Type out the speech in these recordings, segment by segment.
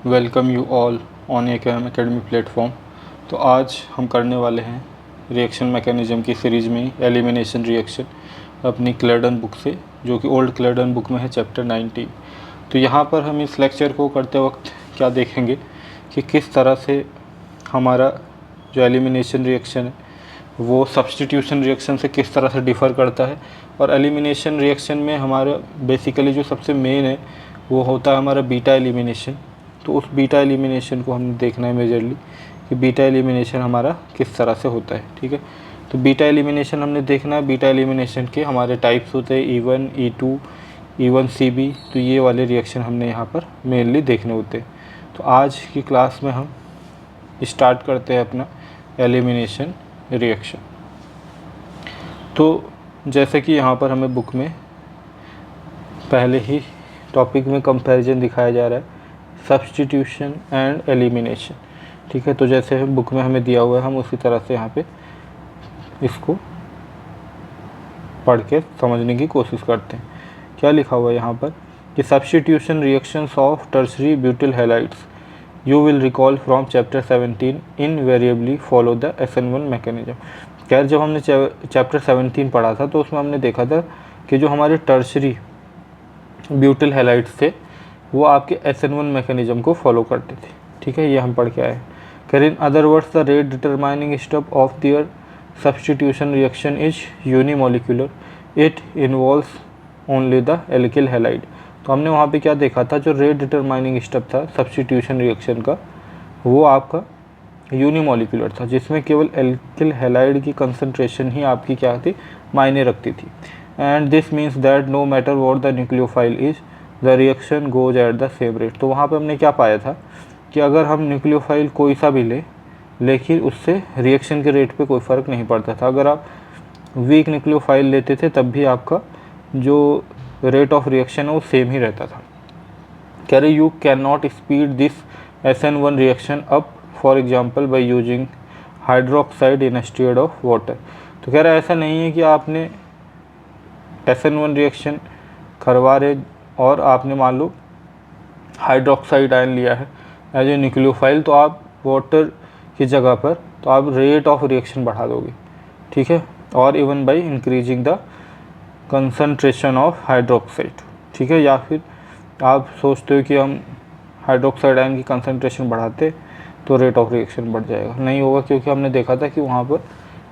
Welcome you all on AKM academy platform. तो आज हम करने वाले हैं रिएक्शन मैकेनिज़्म की सीरीज़ में ही एलिमिनेशन रिएक्शन अपनी क्लेडन बुक से, जो कि ओल्ड क्लेडन बुक में है चैप्टर 19। तो यहाँ पर हम इस लेक्चर को करते वक्त क्या देखेंगे कि किस तरह से हमारा जो एलिमिनेशन रिएक्शन है वो सब्स्टिट्यूशन रिएक्शन से किस तरह से डिफ़र करता है। और एलिमिनेशन रिएक्शन में हमारा बेसिकली जो सबसे मेन है वो होता है हमारा बीटा एलिमिनेशन। तो उस बीटा एलिमिनेशन को हमने देखना है मेजरली कि बीटा एलिमिनेशन हमारा किस तरह से होता है। ठीक है, तो बीटा एलिमिनेशन हमने देखना है। बीटा एलिमिनेशन के हमारे टाइप्स होते हैं E1, E2, E1CB। तो ये वाले रिएक्शन हमने यहाँ पर मेनली देखने होते हैं। तो आज की क्लास में हम स्टार्ट करते हैं अपना एलिमिनेशन रिएक्शन। तो जैसे कि यहाँ पर हमें बुक में पहले ही टॉपिक में कंपैरिजन दिखाया जा रहा है, सब्स्टिट्यूशन एंड एलिमिनेशन। ठीक है, तो जैसे बुक में हमें दिया हुआ है हम उसी तरह से यहाँ पे इसको पढ़ के समझने की कोशिश करते हैं। क्या लिखा हुआ है यहाँ पर कि substitution reactions of tertiary butyl halides you will recall from chapter 17 invariably follow the SN1 mechanism. खैर, जब हमने चैप्टर 17 पढ़ा था तो उसमें हमने देखा था कि जो हमारे टर्शरी ब्यूटिल हैलाइड्स थे वो आपके SN1 मैकेनिज्म को फॉलो करते थे। ठीक है, ये हम पढ़ के आए। खैर, in other words the rate determining step of their substitution reaction is unimolecular, it involves only the alkyl halide. तो हमने वहाँ पे क्या देखा था, जो रेट डिटरमाइनिंग स्टेप था सब्स्टिट्यूशन रिएक्शन का वो आपका यूनिमोलिकुलर था, जिसमें केवल एल्किल हैलाइड की कंसंट्रेशन ही आपकी क्या थी, मायने रखती थी। And this means that no matter what the nucleophile is the reaction goes at the same rate. तो वहाँ पे हमने क्या पाया था कि अगर हम न्यूक्लियोफाइल कोई सा भी ले, लेकिन उससे रिएक्शन के रेट पे कोई फ़र्क नहीं पड़ता था। अगर आप वीक न्यूक्लियोफाइल लेते थे तब भी आपका जो रेट ऑफ रिएक्शन है वो सेम ही रहता था। कह रहे you can not speed this SN1 reaction up for example by using hydroxide instead of water. तो कह रहा है ऐसा नहीं है कि आपने SN1 रिएक्शन करवा रहे और आपने मान लो हाइड्रोक्साइड आयन लिया है एज ए न्यूक्लियोफाइल, तो आप वाटर की जगह पर तो आप रेट ऑफ रिएक्शन बढ़ा दोगे। ठीक है, और even by increasing the concentration of hydroxide. ठीक है, या फिर आप सोचते हो कि हम हाइड्रोक्साइड आयन की कंसंट्रेशन बढ़ाते तो रेट ऑफ रिएक्शन बढ़ जाएगा। नहीं होगा, क्योंकि हमने देखा था कि वहाँ पर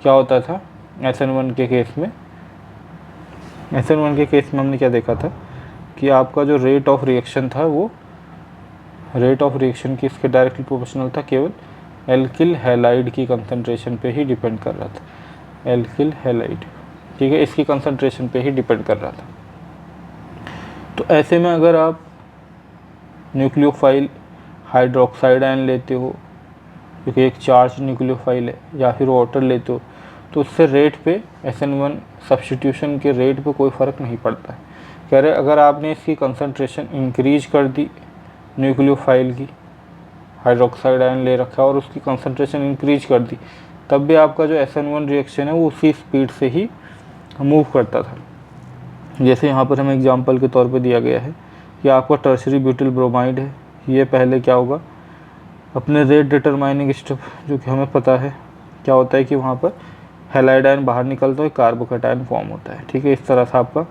क्या होता था SN1 के केस में। SN1 के केस में हमने क्या देखा था कि आपका जो रेट ऑफ रिएक्शन था वो रेट ऑफ रिएक्शन की इसके डायरेक्टली प्रोपोर्शनल था, केवल एल्किल हैलाइड की कंसंट्रेशन पे ही डिपेंड कर रहा था। एल्किल हैलाइड, ठीक है, इसकी कंसंट्रेशन पे ही डिपेंड कर रहा था। तो ऐसे में अगर आप न्यूक्लियोफाइल हाइड्रोक्साइड आयन लेते हो, क्योंकि एक चार्ज न्यूक्लियोफाइल है, या फिर वाटर लेते हो, तो उससे रेट पे SN1 सब्स्टिट्यूशन के रेट पे कोई फ़र्क नहीं पड़ता है। कह रहे अगर आपने इसकी कंसंट्रेशन इंक्रीज कर दी, न्यूक्लियोफाइल की हाइड्रोक्साइड आयन ले रखा और उसकी कंसंट्रेशन इंक्रीज कर दी, तब भी आपका जो SN1 रिएक्शन है वो उसी स्पीड से ही मूव करता था। जैसे यहाँ पर हमें एग्जांपल के तौर पे दिया गया है कि आपका टर्शरी ब्यूटिल ब्रोमाइड है, ये पहले क्या होगा, अपने रेट डिटरमाइनिंग स्टेप जो कि हमें पता है क्या होता है कि वहाँ पर हैलाइड आयन बाहर निकलता है, कार्बोकेटायन फॉर्म होता है। ठीक है, इस तरह से आपका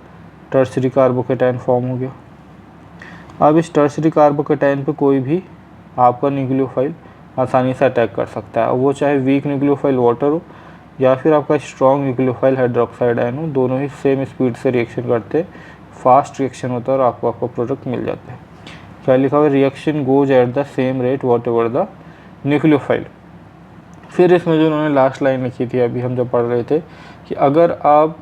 टर्शरी कार्बोकेटायन फॉर्म हो गया। अब इस टर्शरी कार्बोकेटायन पे कोई भी आपका न्यूक्लियोफाइल आसानी से अटैक कर सकता है, वो चाहे वीक न्यूक्लियोफाइल वाटर हो या फिर आपका स्ट्रॉन्ग न्यूक्लियोफाइल हाइड्रोक्साइड आयन हो, दोनों ही सेम स्पीड से रिएक्शन करते हैं, फास्ट रिएक्शन होता है और आपको आपका प्रोडक्ट मिल जाता है। क्या लिखा हुआ है, reaction goes at the same rate what ever the nucleophile. फिर इसमें जो उन्होंने लास्ट लाइन लिखी थी अभी हम जब पढ़ रहे थे कि अगर आप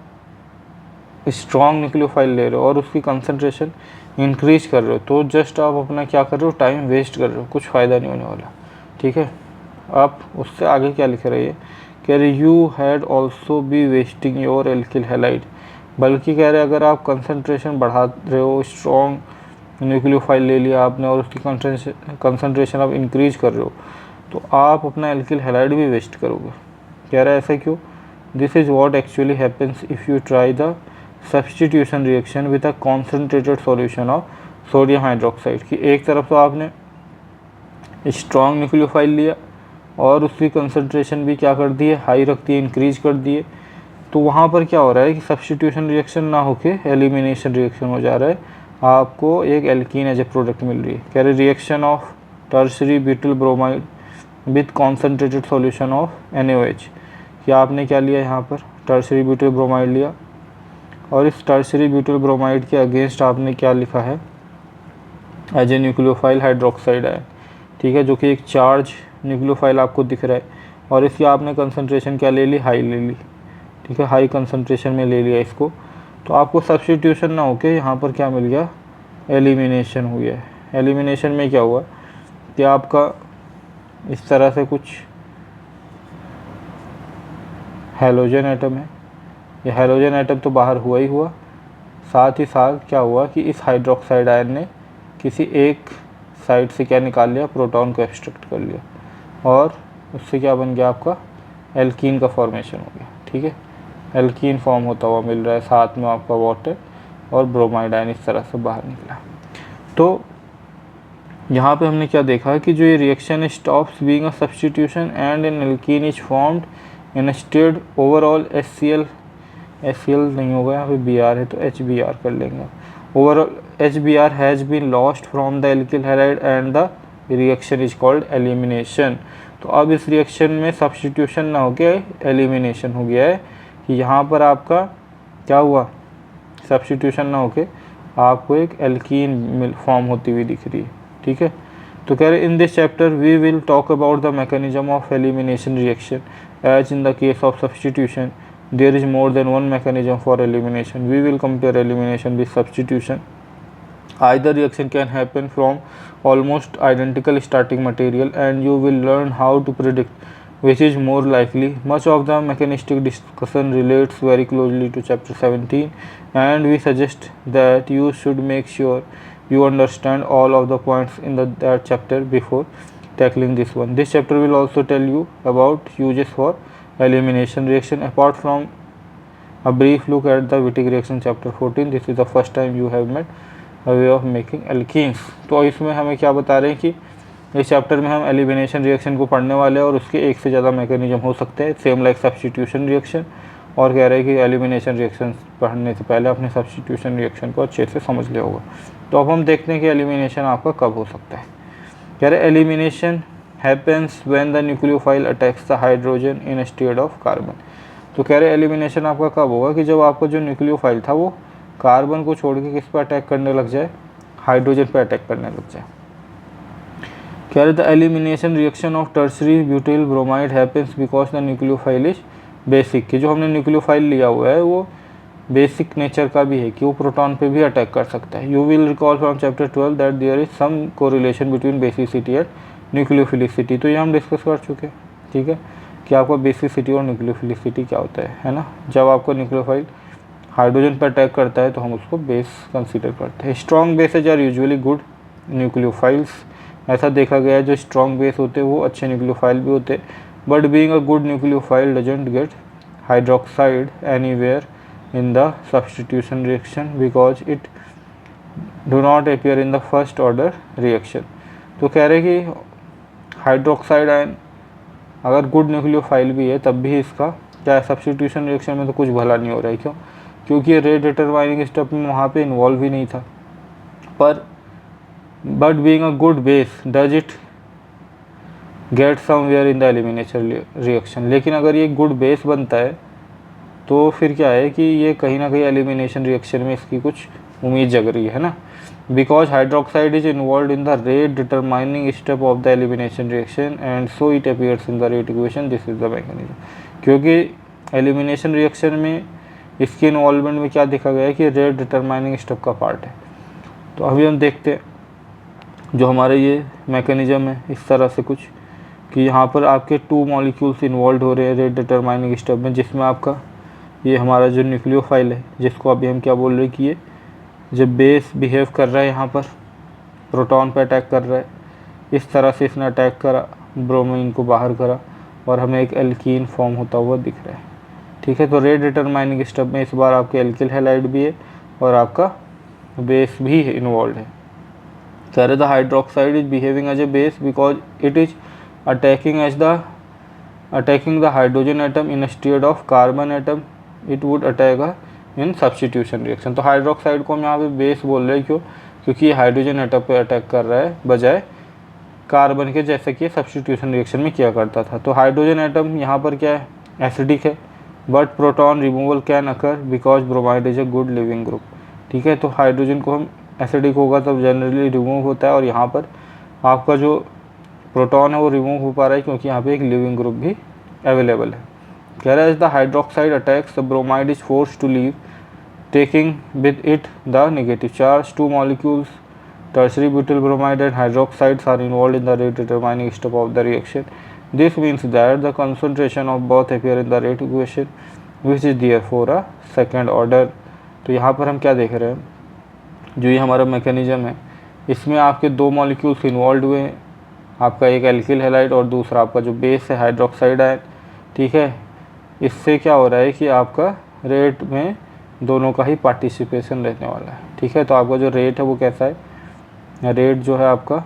स्ट्रॉन्ग न्यूक्लियोफाइल ले रहे हो और उसकी कंसंट्रेशन इंक्रीज कर रहे हो, तो जस्ट आप अपना क्या कर रहे हो, टाइम वेस्ट कर रहे हो, कुछ फ़ायदा नहीं होने वाला। ठीक है, आप उससे आगे क्या लिख रहे हैं, कह रहे you had also be wasting your alkyl halide. बल्कि कह रहे अगर आप कंसंट्रेशन बढ़ा रहे हो, स्ट्रॉन्ग न्यूक्लियोफाइल ले लिया आपने और उसकी कंसंट्रेशन आप इंक्रीज कर रहे हो, तो आप अपना एल्किल हैलाइड भी वेस्ट करोगे। कह रहा है ऐसा क्यों, this is what actually happens if you try the substitution reaction with a concentrated solution of sodium hydroxide. की एक तरफ तो आपने स्ट्रॉन्ग न्यूक्लियोफाइल लिया और उसकी कंसंट्रेशन भी क्या कर दी है, हाई रख दी है, इंक्रीज कर दिए, तो वहाँ पर क्या हो रहा है कि सब्स्टिट्यूशन रिएक्शन ना होके एलिमिनेशन रिएक्शन हो जा रहा है, आपको एक एल्कीन एज ए प्रोडक्ट मिल रही है। कह रहे reaction of tertiary butyl bromide with concentrated solution of NaOH, कि आपने क्या लिया यहाँ पर, टर्शरी ब्यूटिल ब्रोमाइड लिया और इस टर्शरी ब्यूटिल ब्रोमाइड के अगेंस्ट आपने क्या लिखा है, as a nucleophile hydroxide ion, ठीक है, जो कि एक चार्ज न्यूक्लियोफाइल आपको दिख रहा है, और इसकी आपने कंसंट्रेशन क्या ले ली, हाई ले ली, ठीक है, हाई कंसंट्रेशन में ले लिया इसको, तो आपको सब्स्टिट्यूशन ना होके यहाँ पर क्या मिल गया, एलिमिनेशन हो गया है। एलिमिनेशन में क्या हुआ कि आपका इस तरह से कुछ हेलोजन एटम है, ये हेलोजन एटम तो बाहर हुआ ही हुआ, साथ ही साथ क्या हुआ कि इस हाइड्रोक्साइड आयन ने किसी एक साइड से क्या निकाल लिया, प्रोटॉन को एक्सट्रैक्ट कर लिया, और उससे क्या बन गया, आपका एल्कीन का फॉर्मेशन हो गया, ठीक है, एल्कीन फॉर्म होता हुआ मिल रहा है, साथ में आपका वाटर और ब्रोमाइड आयन इस तरह से बाहर निकला। तो यहाँ पे हमने क्या देखा कि जो ये reaction stops being a substitution and N alkene is formed instead overall HCl नहीं होगा, यहाँ पे Br है तो HBr कर लेंगे। Overall HBr has been lost from the alkyl halide and the reaction is called elimination. तो अब इस रिएक्शन में सब्स्टिट्यूशन ना हो गया, एलिमिनेशन हो गया है, कि यहाँ पर आपका क्या हुआ, सब्स्टिट्यूशन ना होके आपको एक एल्कीन फॉर्म होती हुई दिख रही है, ठीक है। तो कह रहे in this chapter we will talk about the mechanism of elimination reaction as in the case of substitution there is more than one mechanism for elimination. We will compare elimination with substitution. Either reaction can happen from almost identical starting material and you will learn how to predict which is more likely. Much of the mechanistic discussion relates very closely to chapter 17 and we suggest that you should make sure you understand all of the points in that chapter before tackling this one. This chapter will also tell you about uses for elimination reaction. Apart from a brief look at the Wittig reaction chapter 14, this is the first time you have met a way of making alkenes. तो इसमें हमें क्या बता रहे हैं कि इस chapter में हम एलिमिनेशन रिएक्शन को पढ़ने वाले हैं और उसके एक से ज़्यादा मैकेनिज्म हो सकते हैं, सेम लाइक सब्स्टिट्यूशन रिएक्शन, और कह रहे हैं कि एलिमिनेशन रिएक्शन पढ़ने से पहले अपने सब्स्टिट्यूशन रिएक्शन को अच्छे से समझ लिया होगा। तो अब हम देखते हैं कि एलिमिनेशन आपका कब हो सकता है। कह रहे elimination happens when the nucleophile attacks the hydrogen instead of carbon। तो कह रहे एलिमिनेशन आपका कब होगा कि जब आपका जो न्यूक्लियोफाइल था वो कार्बन को छोड़ के किस पर अटैक करने लग जाए, हाइड्रोजन पर अटैक करने लग जाए। कह रहे the elimination reaction of tertiary butyl bromide happens because the nucleophile is basic, कि जो हमने न्यूक्लियोफाइल लिया हुआ है वो बेसिक नेचर का भी है कि वो प्रोटॉन पे भी अटैक कर सकता है। You will recall from chapter 12 that there is some correlation between basicity and nucleophilicity. तो ये हम डिस्कस कर चुके हैं, ठीक है, कि आपका बेसिसिटी और न्यूक्लियोफिलिसिटी क्या होता है ना। जब आपका न्यूक्लियोफाइल हाइड्रोजन पर अटैक करता है तो हम उसको बेस कंसीडर करते हैं। Strong bases are usually good nucleophiles, ऐसा देखा गया है जो स्ट्रॉन्ग बेस होते हैं वो अच्छे न्यूक्लियोफाइल भी होते हैं, but being a good nucleophile doesn't get hydroxide anywhere in the substitution reaction because it do not appear in the first order reaction। तो कह रहे कि हाइड्रोक्साइड आयन अगर गुड न्यूक्लियोफाइल भी है तब भी इसका क्या सब्स्टिट्यूशन रिएक्शन में तो कुछ भला नहीं हो रहा है। क्यों? क्योंकि ये रेट डिटरमाइनिंग स्टेप में वहाँ पे इन्वॉल्व ही नहीं था। पर but being a good base does it get somewhere in the elimination reaction. लेकिन अगर ये गुड बेस बनता है तो फिर क्या है कि ये कहीं ना कहीं एलिमिनेशन रिएक्शन में इसकी कुछ उम्मीद जग रही है ना। Because hydroxide is involve in the rate determining step of the elimination reaction and so it appears in the rate equation, this is the mechanism. क्योंकि एलिमिनेशन रिएक्शन में इसके इन्वॉल्वमेंट में क्या देखा गया है कि रेट डिटरमाइनिंग स्टेप का पार्ट है। तो अभी हम देखते हैं जो हमारे ये मैकेनिज्म है इस तरह से कुछ कि यहाँ पर आपके 2 मॉलिक्यूल्स इन्वॉल्व हो रहे हैं रेट डिटरमाइनिंग स्टेप में, जिसमें आपका ये हमारा जो न्यूक्लियोफाइल है जिसको अभी हम क्या बोल रहे हैं कि ये जब बेस बिहेव कर रहा है यहाँ पर प्रोटॉन पर अटैक कर रहा है, इस तरह से इसने अटैक करा, ब्रोमीन को बाहर करा और हमें एक एल्कीन फॉर्म होता हुआ दिख रहा है, ठीक है। तो रेट डिटरमाइनिंग स्टेप में इस बार आपके एल्किल हैलाइड भी है और आपका बेस भी इन्वॉल्व है। कह रहे the hydroxide is behaving as a base because it is attacking the hydrogen atom instead of carbon atom it would attack in substitution reaction। तो हाइड्रोक्साइड को हम यहाँ पे बेस बोल रहे हैं, क्यों? क्योंकि ये हाइड्रोजन एटम पे अटैक कर रहा है बजाय कार्बन के, जैसे कि सब्स्टिट्यूशन रिएक्शन में किया करता था। तो हाइड्रोजन एटम यहाँ पर क्या है, एसिडिक है, but proton removal can occur because bromide is a good leaving group. ठीक है, तो हाइड्रोजन को हम एसिडिक होगा तब जनरली रिमूव होता है, और यहाँ पर आपका जो प्रोटॉन है वो रिमूव हो पा रहा है क्योंकि यहाँ पे एक लिविंग ग्रुप भी अवेलेबल है। कह रहा है the hydroxide attacks the bromide is force to leave taking with it the negative charge. Two molecules tertiary butyl bromide and hydroxides are involved in the rate determining step of the reaction. This means that the concentration of both appear in the rate equation which is therefore a second order। तो यहाँ पर हम क्या देख रहे हैं, जो ये हमारा मैकेनिज्म है इसमें आपके दो मॉलिक्यूल्स इन्वॉल्व हुए हैं, आपका एक एल्किल हैलाइड और दूसरा आपका जो बेस है हाइड्रोक्साइड आयन। ठीक है, इससे क्या हो रहा है कि आपका रेट में दोनों का ही पार्टिसिपेशन रहने वाला है। ठीक है, तो आपका जो रेट है वो कैसा है, रेट जो है आपका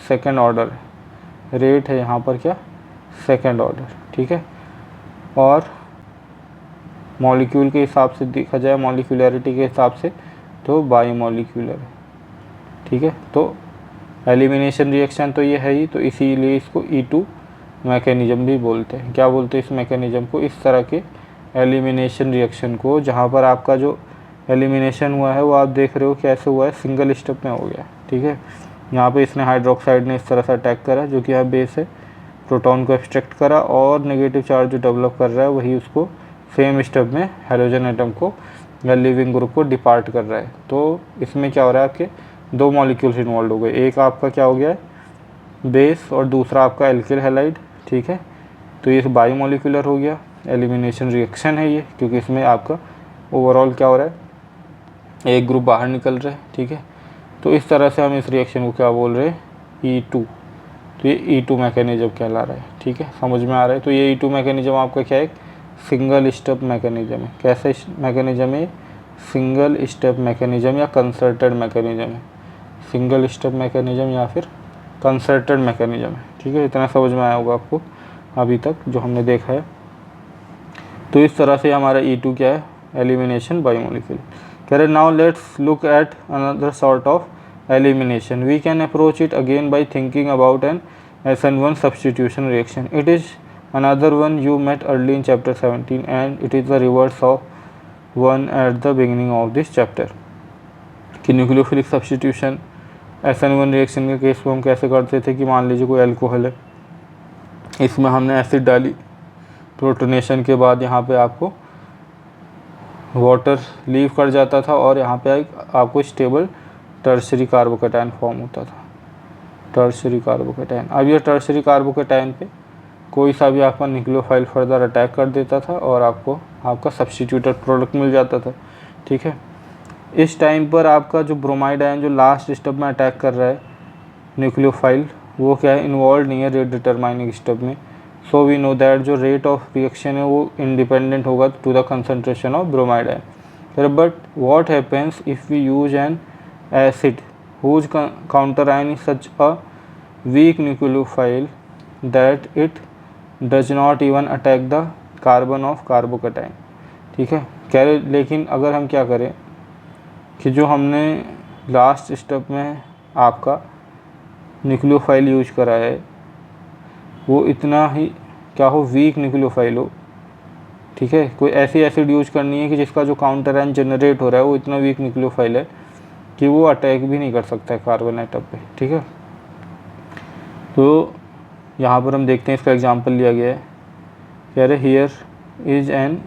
सेकंड ऑर्डर है, रेट है यहाँ पर क्या, सेकंड ऑर्डर। ठीक है, और मॉलिक्यूल के हिसाब से देखा जाए, मॉलिक्यूलरिटी के हिसाब से तो बाई मॉलिक्यूलर है। ठीक है, तो एलिमिनेशन रिएक्शन तो ये है ही, तो इसीलिए इसको E2 मैकेनिज्म भी बोलते हैं। क्या बोलते हैं इस मैकेनिज्म को, इस तरह के एलिमिनेशन रिएक्शन को, जहाँ पर आपका जो एलिमिनेशन हुआ है वो आप देख रहे हो कैसे हुआ है, सिंगल स्टेप में हो गया। ठीक है, यहाँ पे इसने हाइड्रोक्साइड ने इस तरह से अटैक करा जो कि यहाँ बेस है, प्रोटॉन को एक्सट्रैक्ट करा और नेगेटिव चार्ज जो डेवलप कर रहा है वही उसको सेम स्टेप में हाइड्रोजन एटम को या लिविंग ग्रुप को डिपार्ट कर रहा है। तो इसमें क्या हो रहा है, आपके दो मॉलिक्यूल्स इन्वॉल्व हो गए, एक आपका क्या हो गया है बेस और दूसरा आपका एल्किल हैलाइड। ठीक है, तो ये बाई मॉलिक्यूलर हो गया, एलिमिनेशन रिएक्शन है ये, क्योंकि इसमें आपका ओवरऑल क्या हो रहा है, एक ग्रुप बाहर निकल रहा है। ठीक है, तो इस तरह से हम इस रिएक्शन को क्या बोल रहे हैं, E2। तो ये E2 मैकेनिज्म कहला रहा है। ठीक है, समझ में आ रहा है। तो ये E2 मैकेनिज्म आपका क्या है, सिंगल स्टेप मैकेनिज्म है। कैसा मैकेनिज्म है, सिंगल स्टेप मैकेनिज्म या कंसर्टेड मैकेनिज्म है, सिंगल स्टेप मैकेनिज्म या फिर कंसर्टेड मैकेनिज्म है। ठीक है, इतना समझ में आया होगा आपको अभी तक जो हमने देखा है। तो इस तरह से हमारा E2 क्या है, एलिमिनेशन बाई मॉलिक्यूल। कह रहे now let's look at another sort of elimination. We can approach it again by thinking about an SN1 substitution reaction. It is another one you met early in chapter 17 and it is the reverse of one at the beginning of this chapter। कि nucleophilic substitution SN1 reaction के case में हम कैसे करते थे कि मान लीजिए कोई अल्कोहल है, इसमें हमने एसिड डाली, प्रोटोनेशन के बाद यहाँ पे आपको वाटर लीव कर जाता था और यहाँ पे आपको स्टेबल टर्शरी कार्बोकेटायन फॉर्म होता था, टर्शरी कार्बोकेटायन। अब ये टर्शरी कार्बोकेटायन पे कोई सा भी आपका न्यूक्लियोफाइल फर्दर अटैक कर देता था और आपको आपका सब्स्टिट्यूटेड प्रोडक्ट मिल जाता था। ठीक है, इस टाइम पर आपका जो ब्रोमाइड आयन जो लास्ट स्टेप में अटैक कर रहा है न्यूक्लियोफाइल, वो क्या है, इन्वॉल्व नहीं है रेट डिटरमाइनिंग स्टेप में। सो वी नो दैट जो रेट ऑफ रिएक्शन है वो इंडिपेंडेंट होगा to the concentration of bromide ion. But what happens if we use an acid whose counter ion is such a weak nucleophile that it does not even attack the carbon of carbocation। ठीक है, कह रहे लेकिन अगर हम क्या करें कि जो हमने लास्ट स्टेप में आपका न्यूक्लियोफाइल यूज करा है वो इतना ही क्या हो, वीक न्यूक्लियोफाइल हो। ठीक है, कोई ऐसी एसिड यूज करनी है कि जिसका जो काउंटर आयन जनरेट हो रहा है वो इतना वीक न्यूक्लियोफाइल है कि वो अटैक भी नहीं कर सकता है कार्बन एटम पे। ठीक है, तो यहाँ पर हम देखते हैं इसका एग्जांपल लिया गया है। कह रहे here is an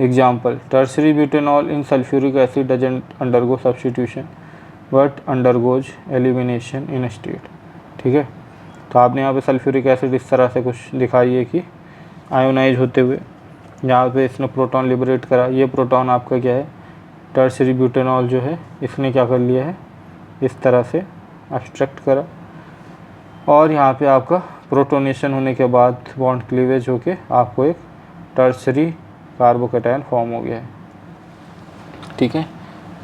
example, tertiary butanol in sulphuric acid doesn't undergo substitution but undergoes elimination in state. ठीक है, तो आपने यहाँ पे सल्फ्यूरिक एसिड इस तरह से कुछ दिखाई है कि आयोनाइज होते हुए यहाँ पे इसने प्रोटॉन लिबरेट करा। ये प्रोटॉन आपका क्या है, टर्शरी ब्यूटेनॉल जो है इसने क्या कर लिया है, इस तरह से एक्सट्रैक्ट करा और यहाँ पे आपका प्रोटोनेशन होने के बाद बॉन्ड क्लीवेज होके आपको एक टर्शरी कार्बोकेटायन फॉर्म हो गया है। ठीक है,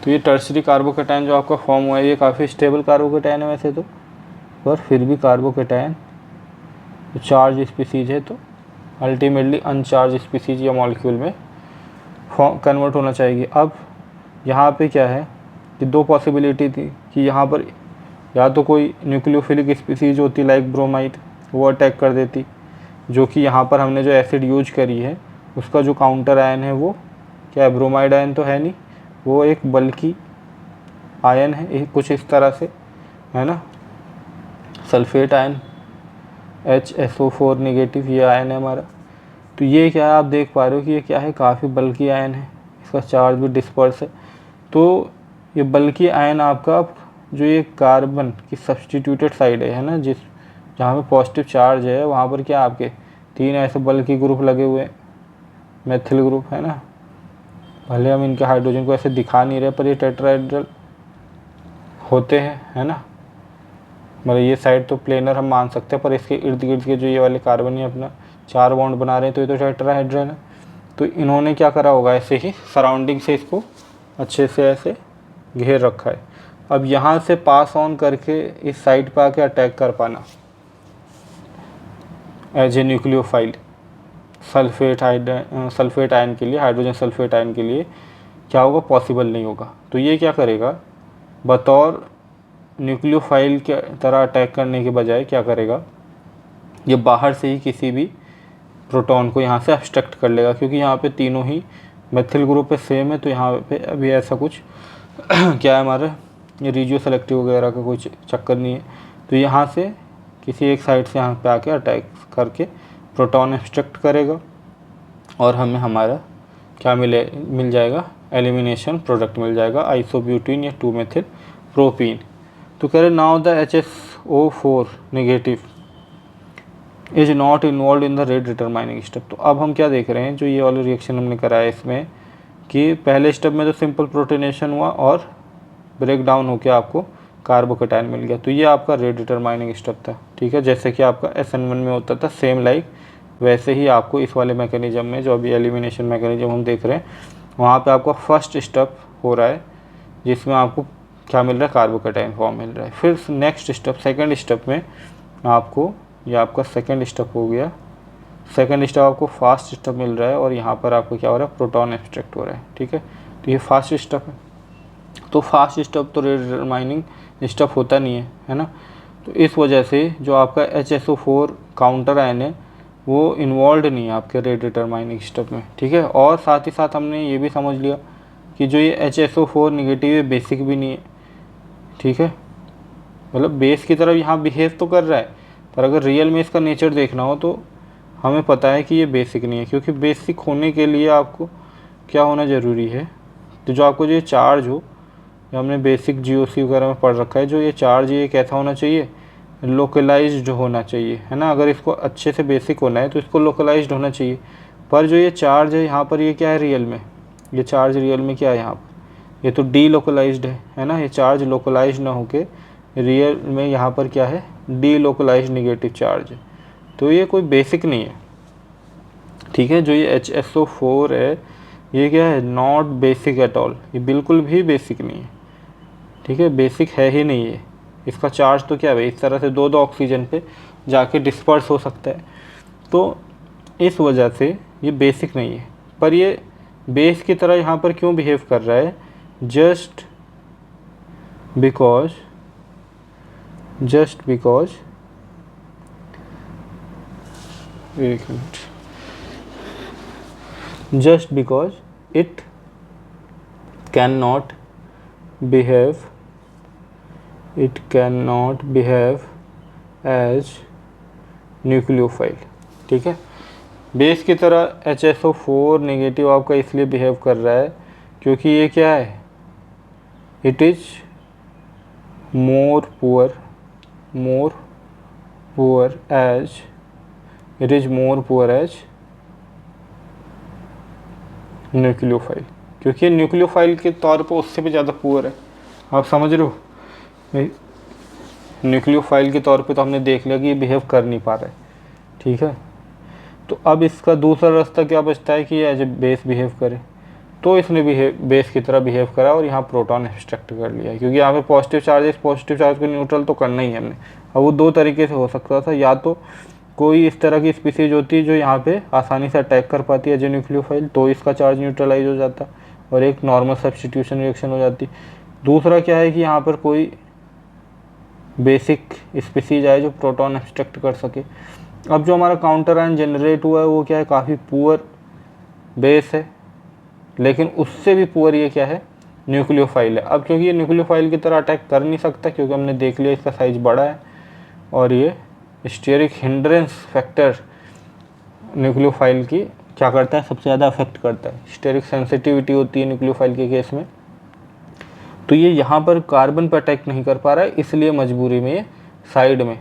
तो ये टर्सरी कार्बोकेटायन जो आपका फॉर्म हुआ है ये काफ़ी स्टेबल कार्बोकेटायन है वैसे तो, पर फिर भी कार्बोकेटायन चार्ज स्पीसीज है तो अल्टीमेटली अनचार्ज स्पीसीज या मॉलिक्यूल में फॉर्म कन्वर्ट होना चाहिए। अब यहाँ पे क्या है कि दो पॉसिबिलिटी थी कि यहाँ पर या तो कोई न्यूक्लियोफिलिक स्पीसीज होती लाइक ब्रोमाइड, वो अटैक कर देती, जो कि यहाँ पर हमने जो एसिड यूज करी है उसका जो काउंटर आयन है वो क्या है, ब्रोमाइड आयन तो है नहीं, वो एक बल्कि आयन है कुछ इस तरह से, है ना, सल्फेट आयन HSO4 नेगेटिव ये आयन है हमारा। तो ये क्या है, आप देख पा रहे हो कि ये क्या है, काफ़ी बल्कि आयन है, इसका चार्ज भी डिस्पर्स है। तो ये बल्कि आयन आपका जो ये कार्बन की सब्सटीट्यूटेड साइड है ना, जहाँ पे पॉजिटिव चार्ज है वहाँ पर क्या आपके 3 ऐसे बल्कि ग्रुप लगे हुए हैं, मेथिल ग्रुप, है ना। भले हम इनके हाइड्रोजन को ऐसे दिखा नहीं रहे पर ये टेट्राहेड्रल होते हैं, है ना। मतलब ये साइड तो प्लेनर हम मान सकते हैं, पर इसके इर्द गिर्द के जो ये वाले कार्बन ही अपना 4 बॉन्ड बना रहे हैं तो ये तो टेट्राहेड्रल है। तो इन्होंने क्या करा होगा, ऐसे ही सराउंडिंग से इसको अच्छे से ऐसे घेर रखा है। अब यहाँ से पास ऑन करके इस साइड पर आके अटैक कर पाना as a nucleophile sulphate ion के लिए, हाइड्रोजन सल्फेट आयन के लिए क्या होगा, पॉसिबल नहीं होगा। तो ये क्या करेगा, बतौर न्यूक्लियोफाइल के तरह अटैक करने के बजाय क्या करेगा, ये बाहर से ही किसी भी प्रोटॉन को यहाँ से अब्स्ट्रक्ट कर लेगा, क्योंकि यहाँ पे तीनों ही मेथिल ग्रुप पे सेम है। तो यहाँ पे अभी ऐसा कुछ क्या है हमारा, ये रेडियो सेलेक्टिव वगैरह का कोई चक्कर नहीं है। तो यहाँ से किसी एक साइड से यहाँ पे आके अटैक करके प्रोटॉन अब्स्ट्रक्ट करेगा और हमें हमारा क्या मिल जाएगा, एलिमिनेशन प्रोडक्ट मिल जाएगा, आइसोब्यूटीन या 2 मेथिल प्रोपीन। तो कह रहे now the HSO4 negative is not involve in the rate determining step. तो अब हम क्या देख रहे हैं, जो ये वाला रिएक्शन हमने कराया इसमें कि पहले स्टेप में तो सिंपल प्रोटोनेशन हुआ और ब्रेक डाउन होकर आपको कार्बोकेटायन मिल गया। तो ये आपका रेट डिटरमाइनिंग स्टेप था, ठीक है। जैसे कि आपका SN1 में होता था सेम लाइक, वैसे ही आपको इस वाले मैकेनिज्म में जो अभी एलिमिनेशन मैकेनिज्म हम देख रहे हैं वहाँ पे आपका फर्स्ट स्टेप हो रहा है जिसमें आपको क्या मिल रहा है, कार्बोकेटायन फॉर्म मिल रहा है। फिर नेक्स्ट स्टेप सेकंड स्टेप में आपको, ये आपका सेकंड स्टेप हो गया, सेकंड स्टेप आपको फास्ट स्टेप मिल रहा है और यहाँ पर आपको क्या हो रहा है, प्रोटॉन एब्स्ट्रैक्ट हो रहा है, ठीक है। तो ये फास्ट स्टेप है। तो फास्ट स्टेप तो रेट डिटरमाइनिंग स्टेप होता नहीं है, है ना। तो इस वजह से जो आपका HSO4 काउंटर आयन है वो इन्वॉल्व नहीं है आपके रेट डिटरमाइनिंग स्टेप में, ठीक है। और साथ ही साथ हमने ये भी समझ लिया कि जो ये HSO4 निगेटिव है बेसिक भी नहीं है, ठीक है। मतलब बेस की तरफ यहाँ बिहेव तो कर रहा है, पर अगर रियल में इसका नेचर देखना हो तो हमें पता है कि ये बेसिक नहीं है, क्योंकि बेसिक होने के लिए आपको क्या होना ज़रूरी है, तो जो आपको जो ये चार्ज हो, जो हमने बेसिक GOC वगैरह में पढ़ रखा है, जो ये चार्ज ये कैसा होना चाहिए, लोकलाइज्ड होना चाहिए, है ना। अगर इसको अच्छे से बेसिक होना है तो इसको लोकलाइज्ड होना चाहिए। पर जो ये चार्ज है यहाँ पर, ये क्या है रियल में, ये चार्ज रियल में क्या है यहाँ पर, ये तो डी लोकलाइज्ड है ना। ये चार्ज लोकलाइज्ड ना होके रियल में यहाँ पर क्या है, डी लोकलाइज्ड निगेटिव चार्ज है। तो ये कोई बेसिक नहीं है, ठीक है। जो ये HSO4 है ये क्या है, नॉट बेसिक एट ऑल, ये बिल्कुल भी बेसिक नहीं है, ठीक है। बेसिक है ही नहीं है। इसका चार्ज तो क्या है, इस तरह से दो ऑक्सीजन पे जाके डिस्पर्स हो सकता है। तो इस वजह से ये बेसिक नहीं है। पर ये बेस की तरह यहाँ पर क्यों बिहेव कर रहा है, जस्ट बिकॉज एक minute, just because it cannot behave as nucleophile, ठीक है। बेस की तरह HSO4 नेगेटिव आपका इसलिए बिहेव कर रहा है क्योंकि ये क्या है, it is more poor as nucleophile, क्योंकि न्यूक्लियोफाइल के तौर पर उससे भी ज़्यादा पुअर है। आप समझ रहे हो, न्यूक्लियोफाइल के तौर पे तो हमने देख लिया कि ये बिहेव कर नहीं पा रहा है, ठीक है। तो अब इसका दूसरा रास्ता क्या बचता है कि ये एज ए बेस बिहेव करे। तो इसने बेस की तरह बिहेव करा और यहाँ प्रोटॉन एक्सट्रैक्ट कर लिया, क्योंकि यहाँ पे पॉजिटिव चार्ज को न्यूट्रल तो करना ही है हमने। अब वो दो तरीके से हो सकता था, या तो कोई इस तरह की स्पीसीज होती है जो यहाँ पे आसानी से अटैक कर पाती है एज ए न्यूक्लियोफाइल, तो इसका चार्ज न्यूट्रलाइज हो जाता और एक नॉर्मल सब्स्टिट्यूशन रिएक्शन हो जाती। दूसरा क्या है कि यहाँ पर कोई बेसिक स्पीसीज आए जो प्रोटॉन एक्सट्रैक्ट कर सके। अब जो हमारा काउंटर आयन जनरेट हुआ है वो क्या है, काफ़ी पुअर बेस है, लेकिन उससे भी पुअर ये क्या है, न्यूक्लियोफाइल है। अब क्योंकि ये न्यूक्लियोफाइल की तरह अटैक कर नहीं सकता, क्योंकि हमने देख लिया इसका साइज बड़ा है और ये स्टेरिक हिंड्रेंस फैक्टर न्यूक्लियोफाइल की क्या करता है, सबसे ज़्यादा अफेक्ट करता है। स्टेरिक सेंसिटिविटी होती है न्यूक्लियोफाइल के केस में, तो ये यहाँ पर कार्बन पर अटैक नहीं कर पा रहा है, इसलिए मजबूरी में ये साइड में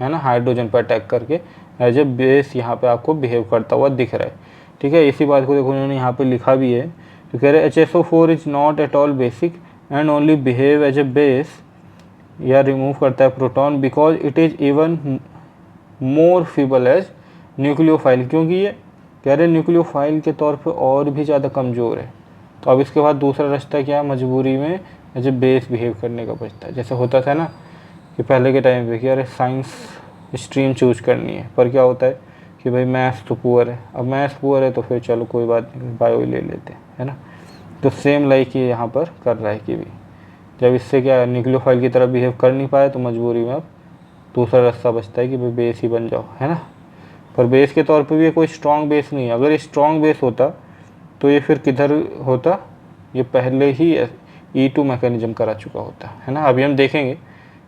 है ना हाइड्रोजन पर अटैक करके एज ए बेस यहाँ पे आपको बिहेव करता हुआ दिख रहा है। ठीक है, इसी बात को देखो उन्होंने यहाँ पे लिखा भी है, तो कह रहे HSO4 is not at all basic and only behave as a base, या रिमूव करता है proton because it is even more feeble as nucleophile, क्योंकि ये कह रहे न्यूक्लियोफाइल के तौर पे और भी ज़्यादा कमज़ोर है। तो अब इसके बाद दूसरा रास्ता क्या है, मजबूरी में एज ए बेस बिहेव करने का बचता है। जैसे होता था ना कि पहले के टाइम पे कि अरे साइंस स्ट्रीम चूज करनी है, पर क्या होता है कि भाई मैथ्स तो पुअर है, अब मैथ्स पुअर है तो फिर चलो कोई बात नहीं बायो ले लेते हैं, है ना। तो सेम लाइक ये यहाँ पर कर रहा है कि भी जब इससे क्या न्यूक्लियोफाइल की तरह बिहेव कर नहीं पाए तो मजबूरी में अब दूसरा रास्ता बचता है कि भाई बेस ही बन जाओ, है ना। पर बेस के तौर पे भी ये कोई स्ट्रॉन्ग बेस नहीं है। अगर ये स्ट्रॉन्ग बेस होता तो ये फिर किधर होता, ये पहले ही E2 मैकेनिज्म करा चुका होता है ना। अभी हम देखेंगे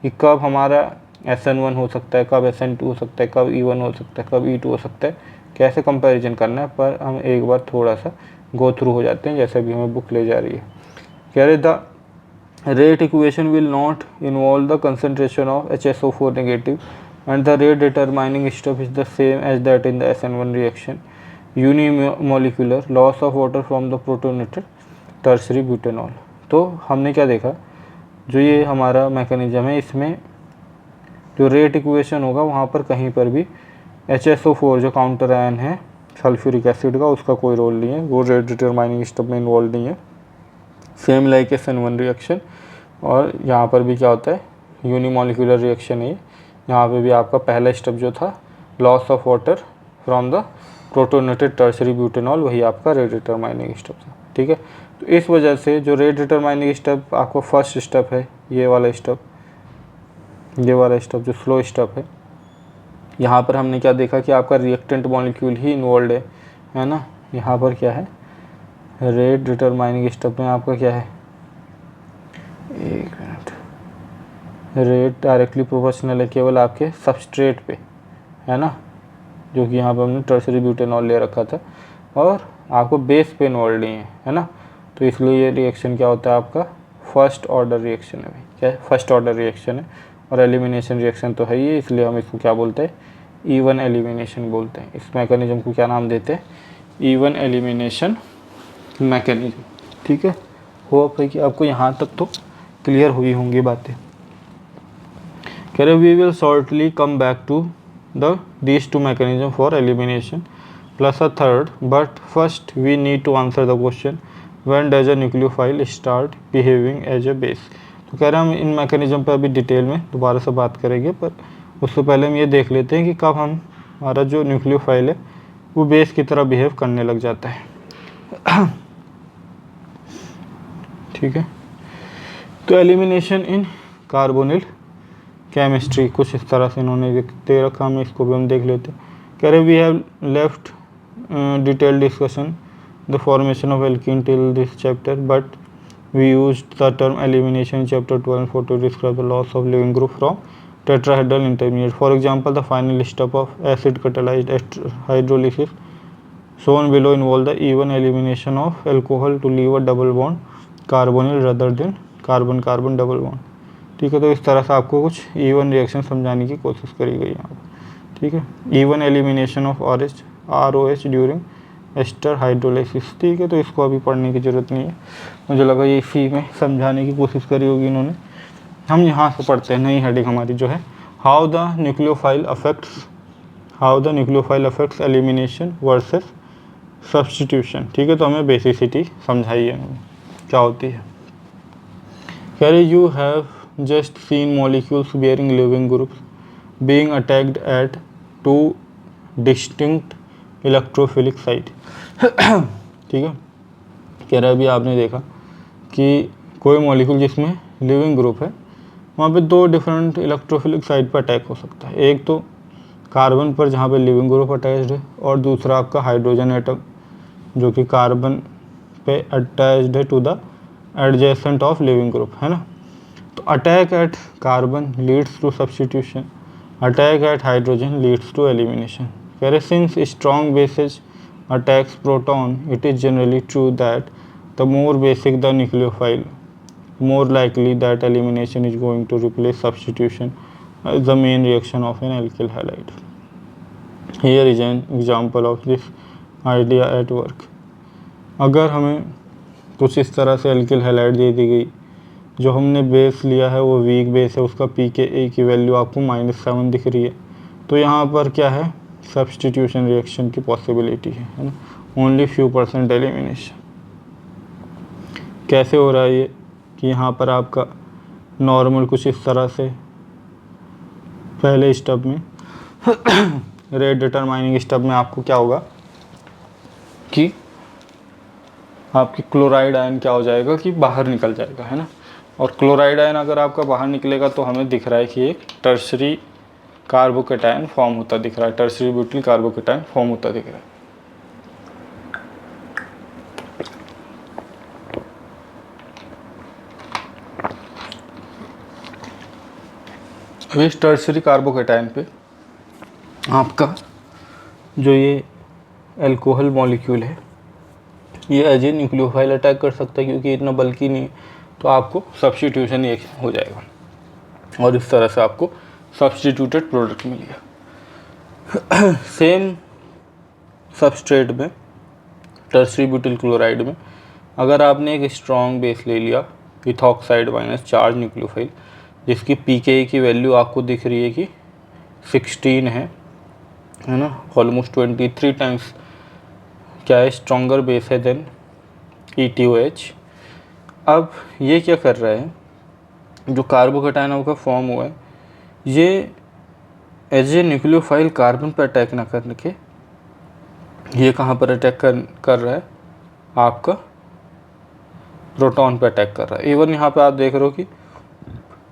कि कब हमारा SN1 हो सकता है, कब SN2 हो सकता है, कब E1 हो सकता है, कब E2 हो सकता है, कैसे कंपैरिजन करना है, पर हम एक बार थोड़ा सा गो थ्रू हो जाते हैं जैसे भी हमें बुक ले जा रही है। कह रहे the rate equation will not involve the concentration of HSO4 negative and the rate determining step is the same as that in the SN1 reaction, unimolecular loss of water from the protonated tertiary butanol। तो हमने क्या देखा, जो ये हमारा mechanism है इसमें जो रेट इक्वेशन होगा वहाँ पर कहीं पर भी HSO4 जो काउंटर आयन है सल्फ्यूरिक एसिड का उसका कोई रोल नहीं है, वो रेट डिटरमाइनिंग स्टेप में इन्वॉल्व नहीं है। सेम लाइक SN1 रिएक्शन, और यहाँ पर भी क्या होता है यूनिमोलिकुलर रिएक्शन है। यहाँ पे भी आपका पहला स्टेप जो था loss of water from the protonated tertiary butanol, वही आपका रेट डिटरमाइनिंग स्टेप था। ठीक है, तो इस वजह से जो रेट डिटरमाइनिंग स्टेप आपका फर्स्ट स्टेप है, ये वाला स्टेप जो स्लो स्टेप है, यहाँ पर हमने क्या देखा कि आपका रिएक्टेंट मॉलिक्यूल ही इन्वॉल्व है ना। यहाँ पर क्या है रेट डिटरमाइनिंग स्टेप में आपका क्या है, एक मिनट, रेट डायरेक्टली प्रोपोर्शनल है केवल आपके सबस्ट्रेट पे, है ना, जो कि यहाँ पर हमने टर्शरी ब्यूटेनॉल ले रखा था, और आपको बेस पे इन्वॉल्व नहीं है ना। तो इसलिए ये रिएक्शन क्या होता है आपका फर्स्ट ऑर्डर रिएक्शन है। भाई क्या है, फर्स्ट ऑर्डर रिएक्शन है, और एलिमिनेशन रिएक्शन तो है ही, इसलिए हम इसको क्या बोलते हैं, इवन एलिमिनेशन बोलते हैं। इस मैकेनिज्म को क्या नाम देते हैं, इवन एलिमिनेशन मैकेनिज्म। ठीक है, होप है कि आपको यहाँ तक तो क्लियर हुई होंगी बातें। कह रहे we will shortly come back to the these two mechanism for elimination plus a third, but first we need to answer the question when does a nucleophile start behaving as a base. तो कह रहे हैं हम इन mechanism पर अभी detail में दोबारा से बात करेंगे, पर उससे पहले हम ये देख लेते हैं कि कब हमारा जो न्यूक्लियोफाइल है वो बेस की तरह बिहेव करने लग जाता है। ठीक है, तो एलिमिनेशन इन कार्बोनिल केमिस्ट्री कुछ इस तरह से इन्होंने दे रखा, हम इसको भी हम देख लेते हैं। कह रहे we have left detail discussion the formation of alkene till this chapter, but we used the term elimination in chapter 12 and 4 to describe the loss of living group from tetrahedral intermediate. For example, the final step of acid catalyzed hydrolysis shown below involve the even elimination of alcohol to leave a double bond carbonyl rather than carbon carbon double bond. ठीक है, तो इस तरह से आपको कुछ E one reaction समझाने की कोशिश करी गई यहाँ पर। ठीक है, even elimination of ROH during ester hydrolysis. ठीक है, तो इसको अभी पढ़ने की ज़रूरत नहीं है, मुझे लगा ये इसी में समझाने की कोशिश करी होगी इन्होंने। हम यहाँ से पढ़ते हैं, नई हेडिंग हमारी जो है how the nucleophile affects elimination versus substitution, ठीक है। तो हमें बेसिसिटी समझाइए क्या होती है। कह रहे you have just seen molecules bearing leaving groups being attacked at 2 distinct electrophilic site. ठीक है, कह रहा है अभी आपने देखा कि कोई मॉलिक्यूल जिसमें लिविंग ग्रुप है वहाँ पे 2 डिफरेंट इलेक्ट्रोफिलिक साइट पर अटैक हो सकता है। एक तो कार्बन पर जहाँ पे लिविंग ग्रुप अटैच्ड है, और दूसरा आपका हाइड्रोजन एटम जो कि कार्बन पे अटैच्ड है to the adjacent of leaving group, है ना। तो attack at carbon leads to substitution, attack at hydrogen leads to elimination. कह रहे since strong bases attacks proton, it is generally true that the more basic the nucleophile, more likely that elimination is going to replace substitution as the main reaction of an alkyl halide. Here is an example of this idea at work. अगर हमें कुछ इस तरह से alkyl halide दे दी गई, जो हमने base लिया है वो वीक बेस है, उसका pKa की वैल्यू आपको -7 दिख रही है, तो यहाँ पर क्या है, सब्स्टिट्यूशन रिएक्शन की पॉसिबिलिटी है ना, ओनली फ्यू % एलिमिनेशन। कैसे हो रहा है ये कि यहाँ पर आपका नॉर्मल कुछ इस तरह से पहले स्टेप में रेट डिटरमाइनिंग स्टेप में आपको क्या होगा कि आपकी क्लोराइड आयन क्या हो जाएगा कि बाहर निकल जाएगा, है ना। और क्लोराइड आयन अगर आपका बाहर निकलेगा तो हमें दिख रहा है कि एक टर्शरी कार्बोकेटायन फॉर्म होता दिख रहा है, टर्शरी ब्यूटिल कार्बोकेटायन फॉर्म होता दिख रहा है। अब इस टर्शरी कार्बोकेटायन पे आपका जो ये अल्कोहल मॉलिक्यूल है ये एज ए न्यूक्लियोफाइल अटैक कर सकता है, क्योंकि इतना बल्कि नहीं है, तो आपको सब्स्टिट्यूशन रिएक्शन हो जाएगा और इस तरह से आपको सब्स्टिट्यूटेड प्रोडक्ट मिलेगा। सेम सबस्ट्रेट में टर्शरी ब्यूटिल क्लोराइड में अगर आपने एक स्ट्रॉन्ग बेस ले लिया इथॉक्साइड माइनस चार्ज न्यूक्लियोफाइल, जिसकी pKa की वैल्यू आपको दिख रही है कि 16 है ना, ऑलमोस्ट 23 टाइम्स क्या है, स्ट्रॉन्गर बेस है देन ETOH। अब ये क्या कर रहा है, जो कार्बोकेटायन आपका फॉर्म हुआ है ये एज ए न्यूक्लियोफाइल कार्बन पर अटैक ना करके ये कहाँ पर अटैक कर रहा है, आपका प्रोटॉन पर अटैक कर रहा है। इवन यहाँ पे आप देख रहे हो कि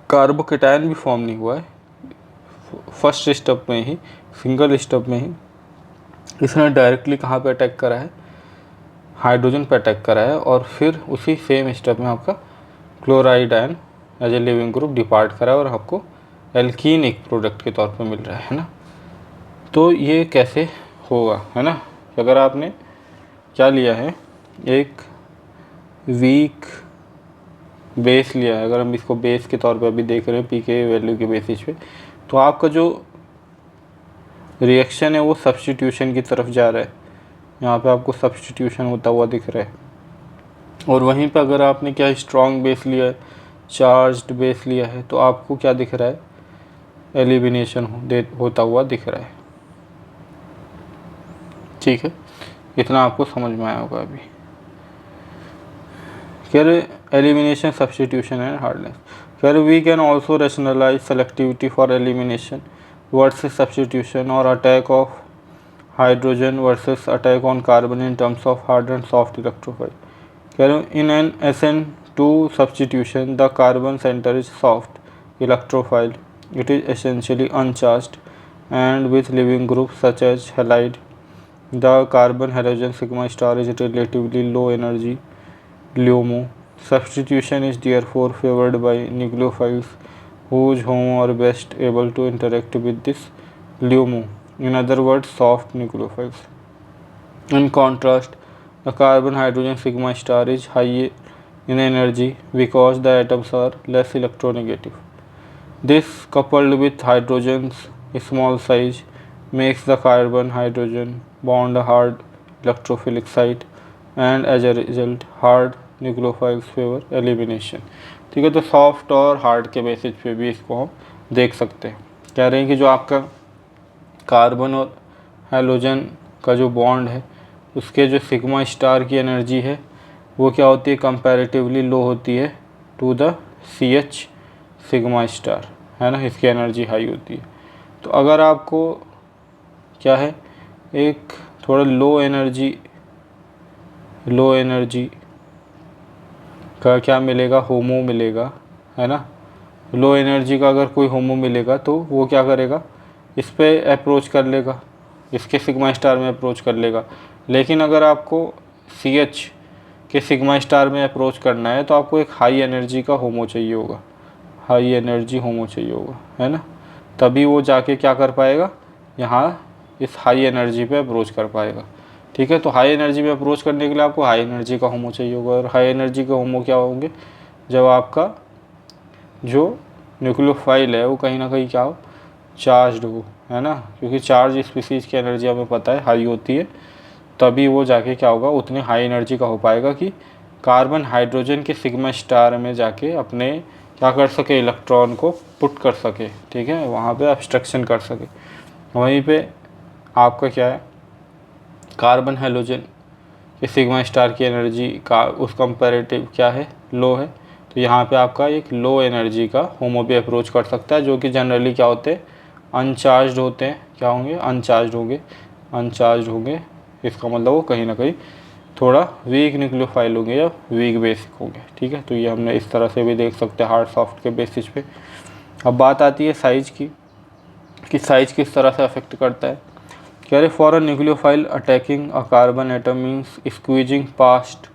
कार्बोकेटायन भी फॉर्म नहीं हुआ है, फर्स्ट स्टेप में ही, सिंगल स्टेप में ही इसने डायरेक्टली कहाँ पे अटैक करा है, हाइड्रोजन पे अटैक करा है, और फिर उसी सेम स्टेप में आपका chloride ion as a leaving group depart करा है और आपको एल्कीन एक प्रोडक्ट के तौर पे मिल रहा है ना। तो ये कैसे होगा, है ना। अगर आपने क्या लिया है, एक वीक बेस लिया है, अगर हम इसको बेस के तौर पे अभी देख रहे हैं pKa वैल्यू के बेसिस पे, तो आपका जो रिएक्शन है वो सब्स्टिट्यूशन की तरफ जा रहा है। यहाँ पे आपको सब्स्टिट्यूशन होता हुआ दिख रहा है। और वहीं पे अगर आपने क्या स्ट्रॉन्ग बेस लिया है, चार्ज्ड बेस लिया है, तो आपको क्या दिख रहा है, एलिमिनेशन होता हुआ दिख रहा है। ठीक है, इतना आपको समझ में आया होगा अभी। कह रहे एलिमिनेशन सब्स्टिट्यूशन एंड हार्डनेस। कह रहे we can also rationalise selectivity for elimination versus substitution और attack of hydrogen versus attack on carbon in terms of hard and soft electrophile. कह रहे in an SN2 substitution the carbon center is soft electrophile, it is essentially uncharged and with living groups such as halide. The carbon halogen sigma star is relatively low energy LUMO. Substitution is therefore favored by nucleophiles whose home are best able to interact with this LUMO, in other words soft nucleophiles. In contrast, the carbon hydrogen sigma star is high in energy because the atoms are less electronegative. This, coupled with hydrogen's small size, makes the carbon hydrogen bond a hard electrophilic site, and as a result hard nucleophiles favor elimination. ठीक है, तो soft और hard के basis पे भी इसको हम देख सकते हैं। कह रहे हैं कि जो आपका कार्बन और हाइड्रोजन का जो बॉन्ड है उसके जो सिग्मा स्टार की एनर्जी है वो क्या होती है, कंपैरेटिवली लो होती है to the CH sigma star, है ना, इसकी एनर्जी हाई होती है। तो अगर आपको क्या है, एक थोड़ा लो एनर्जी का क्या मिलेगा, होमो मिलेगा, है ना। लो एनर्जी का अगर कोई होमो मिलेगा तो वो क्या करेगा, इस पे अप्रोच कर लेगा, इसके सिग्मा स्टार में अप्रोच कर लेगा। लेकिन अगर आपको CH के सिग्मा स्टार में अप्रोच करना है तो आपको एक हाई एनर्जी का होमो चाहिए होगा, हाई एनर्जी होमो चाहिए होगा, है ना। तभी वो जाके क्या कर पाएगा, यहाँ इस हाई एनर्जी पे अप्रोच कर पाएगा। ठीक है, तो हाई एनर्जी पे अप्रोच करने के लिए आपको हाई एनर्जी का होमो चाहिए होगा। और हाई एनर्जी के होमो क्या होंगे, जब आपका जो न्यूक्लियोफाइल है वो कहीं ना कहीं क्या हो, चार्ज्ड हो, है ना, क्योंकि चार्ज स्पीसीज की एनर्जी हमें पता है हाई होती है। तभी वो जाके क्या होगा, उतने हाई एनर्जी का हो पाएगा कि कार्बन हाइड्रोजन के सिग्मा स्टार में जाके अपने क्या कर सके, इलेक्ट्रॉन को पुट कर सके। ठीक है, वहाँ पे ऑब्स्ट्रक्शन कर सके। वहीं पे आपका क्या है, कार्बन हाइड्रोजन के सिग्मा स्टार की एनर्जी का उस कंपैरेटिव क्या है, लो है। तो यहाँ पे आपका एक लो एनर्जी का होमो भी अप्रोच कर सकता है, जो कि जनरली क्या होते हैं, अनचार्ज होते हैं। क्या होंगे, अनचार्ज होंगे। इसका मतलब वो कहीं ना कहीं थोड़ा वीक न्यूक्लियोफाइल होंगे या वीक बेसिक होंगे। ठीक है, तो ये हमने इस तरह से भी देख सकते हैं हार्ड सॉफ्ट के बेसिस पे। अब बात आती है साइज़ की, कि साइज़ किस तरह से अफेक्ट करता है। कह रहे for a nucleophile attacking a carbon atom means squeezing past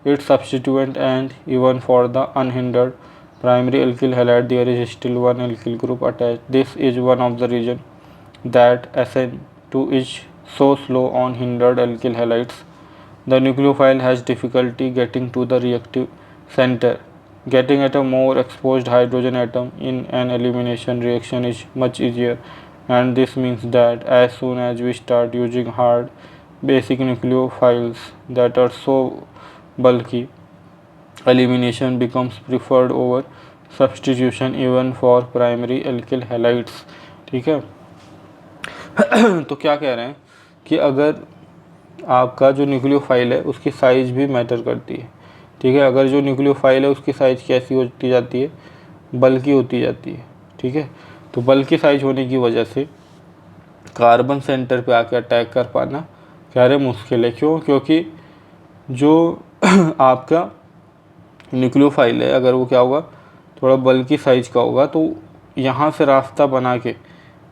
its substituent, and even for the unhindered primary alkyl halide there is still one alkyl group attached. This is one of the reasons that SN2 is so slow on hindered alkyl halides. The nucleophile has difficulty getting to the reactive center. Getting at a more exposed hydrogen atom in an elimination reaction is much easier, and this means that as soon as we start using hard basic nucleophiles that are so bulky, elimination becomes preferred over substitution even for primary alkyl halides. ठीक है, तो क्या कह रहे हैं कि अगर आपका जो न्यूक्लियोफाइल है उसकी साइज़ भी मैटर करती है। ठीक है, अगर जो न्यूक्लियोफाइल है उसकी साइज़ कैसी होती जाती है, बल्कि होती जाती है। ठीक है, तो बल्कि साइज होने की वजह से कार्बन सेंटर पे आकर अटैक कर पाना क्या है, मुश्किल है। क्यों, क्योंकि जो आपका न्यूक्लियोफाइल है अगर वो क्या होगा, थोड़ा बल्कि साइज का होगा, तो यहाँ से रास्ता बना के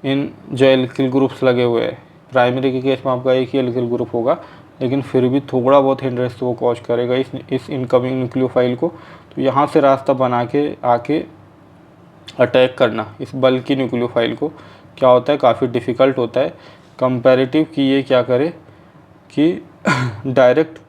इन जो एल्किल ग्रुप्स लगे हुए हैं, प्राइमरी के केस में आपका एक ही एल्किल ग्रुप होगा, लेकिन फिर भी थोड़ा बहुत हिंड्रेंस तो वो कॉज करेगा इस इनकमिंग न्यूक्लियोफाइल को। तो यहाँ से रास्ता बना के आके अटैक करना इस बल्कि न्यूक्लियोफाइल को क्या होता है, काफ़ी डिफ़िकल्ट होता है कंपैरेटिव कि ये क्या करे कि डायरेक्ट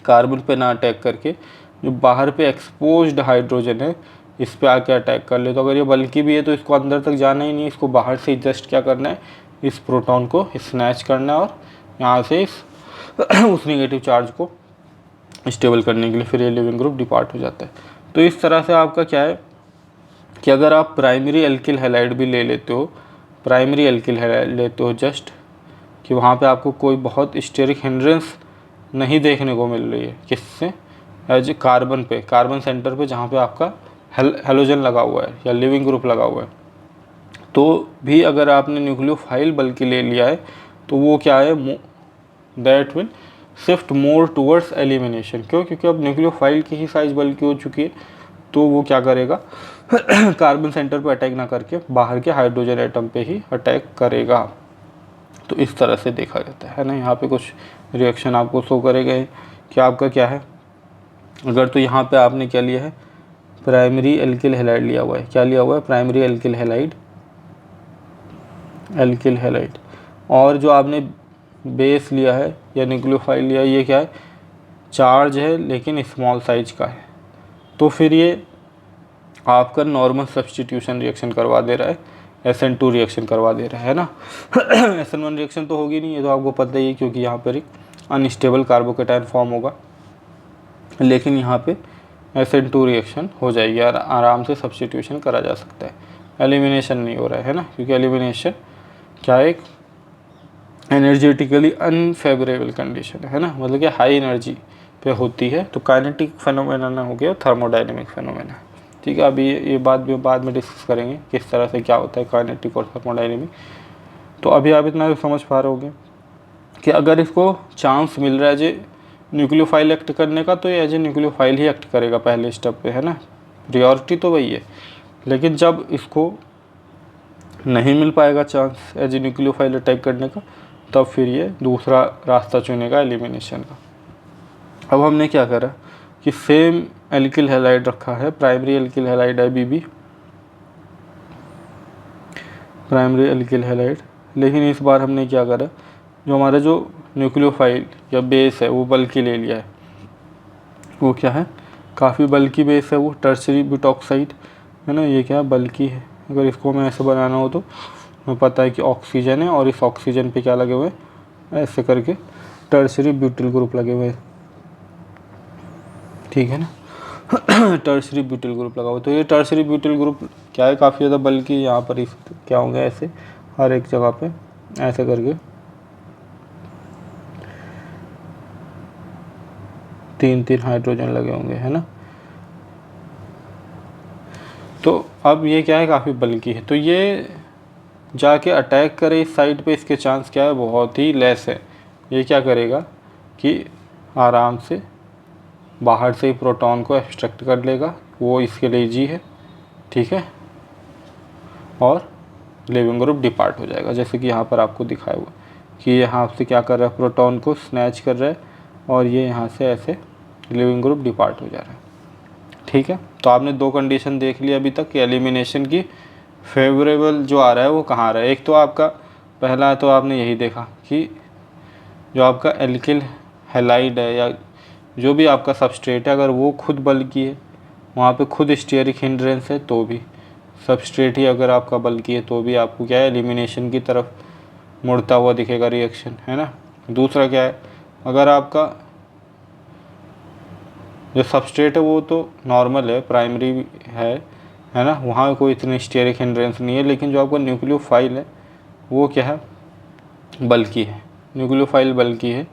कार्बन पे ना अटैक करके जो बाहर पे एक्सपोज्ड हाइड्रोजन है इस पे आके अटैक कर ले। तो अगर ये बल्कि भी है तो इसको अंदर तक जाना ही नहीं, इसको बाहर से जस्ट क्या करना है, इस प्रोटॉन को स्नैच करना है और यहाँ से इस उस नेगेटिव चार्ज को स्टेबल करने के लिए फिर ये लिविंग ग्रुप डिपार्ट हो जाता है। तो इस तरह से आपका क्या है कि अगर आप प्राइमरी एल्किल हैलाइड भी ले लेते हो, प्राइमरी एल्किल हैलाइड लेते हो जस्ट कि वहाँ पे आपको कोई बहुत स्टेरिक हिंड्रेंस नहीं देखने को मिल रही है, किससे, एज कार्बन पे, कार्बन सेंटर पे जहाँ पे आपका हेलोजन लगा हुआ है या लिविंग ग्रुप लगा हुआ है, तो भी अगर आपने न्यूक्लियोफाइल बल्कि ले लिया है तो वो क्या है, that will shift more towards elimination. क्यों, क्योंकि अब न्यूक्लियोफाइल की ही साइज बल्कि हो चुकी है, तो वो क्या करेगा कार्बन सेंटर पे अटैक ना करके बाहर के हाइड्रोजन एटम पे ही अटैक करेगा। तो इस तरह से देखा जाता है ना। यहाँ पे कुछ रिएक्शन आपको शो करेगा कि आपका क्या है, अगर तो यहाँ पे आपने क्या लिया है, प्राइमरी एल्किल हैलाइड लिया हुआ है। क्या लिया हुआ है, primary alkyl halide, alkyl halide. और जो आपने बेस लिया है या न्यूक्लियोफाइल लिया है, ये क्या है, चार्ज है लेकिन स्मॉल साइज का है। तो फिर ये आपका नॉर्मल सब्सटीट्यूशन रिएक्शन करवा दे रहा है, SN2 रिएक्शन करवा दे रहा है ना। SN1 रिएक्शन तो होगी नहीं, ये तो आपको पता ही है, क्योंकि यहाँ पर एक अनस्टेबल कार्बोकेटाइन फॉर्म होगा। लेकिन यहाँ पे SN2 रिएक्शन हो जाएगी और आराम से सब्सटीट्यूशन करा जा सकता है, एलिमिनेशन नहीं हो रहा है ना, क्योंकि एलिमिनेशन क्या एक एनर्जेटिकली अनफेवरेबल कंडीशन है ना, मतलब कि हाई एनर्जी पे होती है, तो काइनेटिक फेनोमेना हो गया, थर्मोडायनेमिक फेनोमेना। ठीक है, अभी ये बात भी बाद में डिस्कस करेंगे किस तरह से क्या होता है काइनेटिक और थर्मोडायनेमिक। तो अभी आप इतना समझ पा रहे होंगे कि अगर इसको चांस मिल रहा है जे न्यूक्लियोफाइल एक्ट करने का, तो ये एज ए न्यूक्लियोफाइल ही एक्ट करेगा पहले स्टेप पे, है ना, प्रियोरिटी तो वही है। लेकिन जब इसको नहीं मिल पाएगा chance as a nucleophile attack करने का, तब फिर ये दूसरा रास्ता चुनेगा एलिमिनेशन का। अब हमने क्या करा कि सेम एल्किल हैलाइड रखा है, प्राइमरी एल्किल हैलाइड है बीबी, प्राइमरी एल्किल हैलाइड, लेकिन इस बार हमने क्या करा, जो हमारा जो न्यूक्लियोफाइल या बेस है वो बल्कि ले लिया है। वो क्या है, काफ़ी बल्कि बेस है वो, टर्सरी ब्यूटॉक्साइड है ना, ये क्या बल्कि है। अगर इसको मैं ऐसे बनाना हो तो हमें पता है कि ऑक्सीजन है और इस ऑक्सीजन पे क्या लगे हुए हैं, ऐसे करके टर्सरी ब्यूटिल ग्रुप लगे हुए हैं, ठीक है ना। टर्सरी ब्यूटिल ग्रुप लगा हुआ, तो ये टर्सरी ब्यूटिल ग्रुप क्या है, काफ़ी ज़्यादा बल्कि, यहाँ पर इस क्या होंगे ऐसे हर एक जगह पे ऐसे करके 3-3 हाइड्रोजन लगे होंगे, है ना। तो अब ये क्या है, काफ़ी बल्कि है, तो ये जाके अटैक करे इस साइड पे, इसके चांस क्या है, बहुत ही लेस है। ये क्या करेगा कि आराम से बाहर से ही प्रोटॉन को एक्सट्रैक्ट कर लेगा, वो इसके लिए जी है, ठीक है, और लिविंग ग्रुप डिपार्ट हो जाएगा, जैसे कि यहाँ पर आपको दिखाया हुआ कि यहाँ से क्या कर रहा है, प्रोटॉन को स्नैच कर रहा है और ये यहाँ से ऐसे लिविंग ग्रुप डिपार्ट हो जा रहा है, ठीक है। तो आपने दो कंडीशन देख ली अभी तक कि एलिमिनेशन की फेवरेबल जो आ रहा है वो कहाँ आ रहा है। एक तो आपका पहला तो आपने यही देखा कि जो आपका एल्किल हैलाइड है या जो भी आपका सबस्ट्रेट है, अगर वो खुद बल्कि है, वहाँ पे खुद स्टीयरिक हिंड्रेंस है, तो भी सबस्ट्रेट ही अगर आपका बल्कि है तो भी आपको क्या है, एलिमिनेशन की तरफ मुड़ता हुआ दिखेगा रिएक्शन, है ना। दूसरा क्या है, अगर आपका जो सबस्ट्रेट है वो तो नॉर्मल है, प्राइमरी है ना, वहाँ कोई इतनी स्टीयरिक हिंड्रेंस नहीं है, लेकिन जो आपका न्यूक्लियोफाइल है वो क्या है, बल्कि है, न्यूक्लियोफाइल बल्कि है,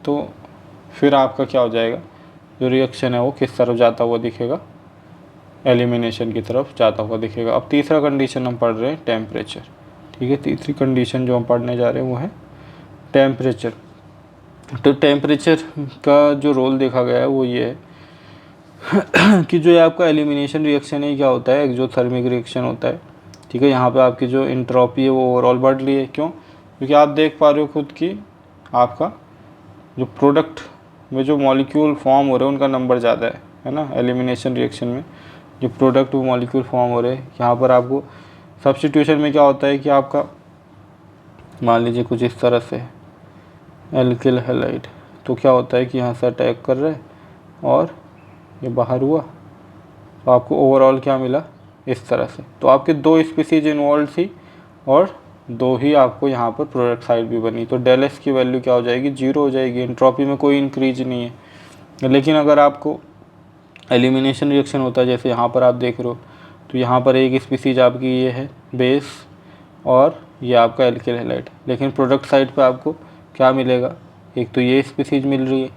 तो फिर आपका क्या हो जाएगा, जो रिएक्शन है वो किस तरफ जाता हुआ दिखेगा, एलिमिनेशन की तरफ जाता हुआ दिखेगा। अब तीसरा कंडीशन हम पढ़ रहे हैं टेम्परेचर, ठीक है। तीसरी कंडीशन जो हम पढ़ने जा रहे हैं वो है टेम्परेचर। तो टेम्परेचर का जो रोल देखा गया है वो ये है कि जो ये आपका एलिमिनेशन रिएक्शन है क्या होता है, एक्सोथर्मिक रिएक्शन होता है, ठीक है। यहाँ पे आपकी जो इंट्रोपी है वो ओवरऑल बढ़ रही है, क्यों, क्योंकि आप देख पा रहे हो खुद की आपका जो प्रोडक्ट में जो मॉलिक्यूल फॉर्म हो रहे हैं उनका नंबर ज़्यादा है ना। एलिमिनेशन रिएक्शन में जो प्रोडक्ट वो मॉलिक्यूल फॉर्म हो रहे हैं, यहाँ पर आपको सब्स्टिट्यूशन में क्या होता है कि आपका मान लीजिए कुछ इस तरह से एल्किल हैलाइड, तो क्या होता है कि यहाँ से अटैक कर रहे हैं और ये बाहर हुआ, तो आपको ओवरऑल क्या मिला इस तरह से। तो आपके दो स्पीसीज इन्वॉल्व थी और दो ही आपको यहाँ पर प्रोडक्ट साइड भी बनी, तो डेल एस की वैल्यू क्या हो जाएगी, 0 हो जाएगी, एंट्रोपी में कोई इंक्रीज नहीं है। लेकिन अगर आपको एलिमिनेशन रिएक्शन होता है जैसे यहाँ पर आप देख रहे हो, तो यहाँ पर एक स्पीसीज आपकी ये है बेस और ये आपका एल्किल हैलाइड, लेकिन प्रोडक्ट साइड पे आपको क्या मिलेगा, एक तो ये स्पीसीज मिल रही है,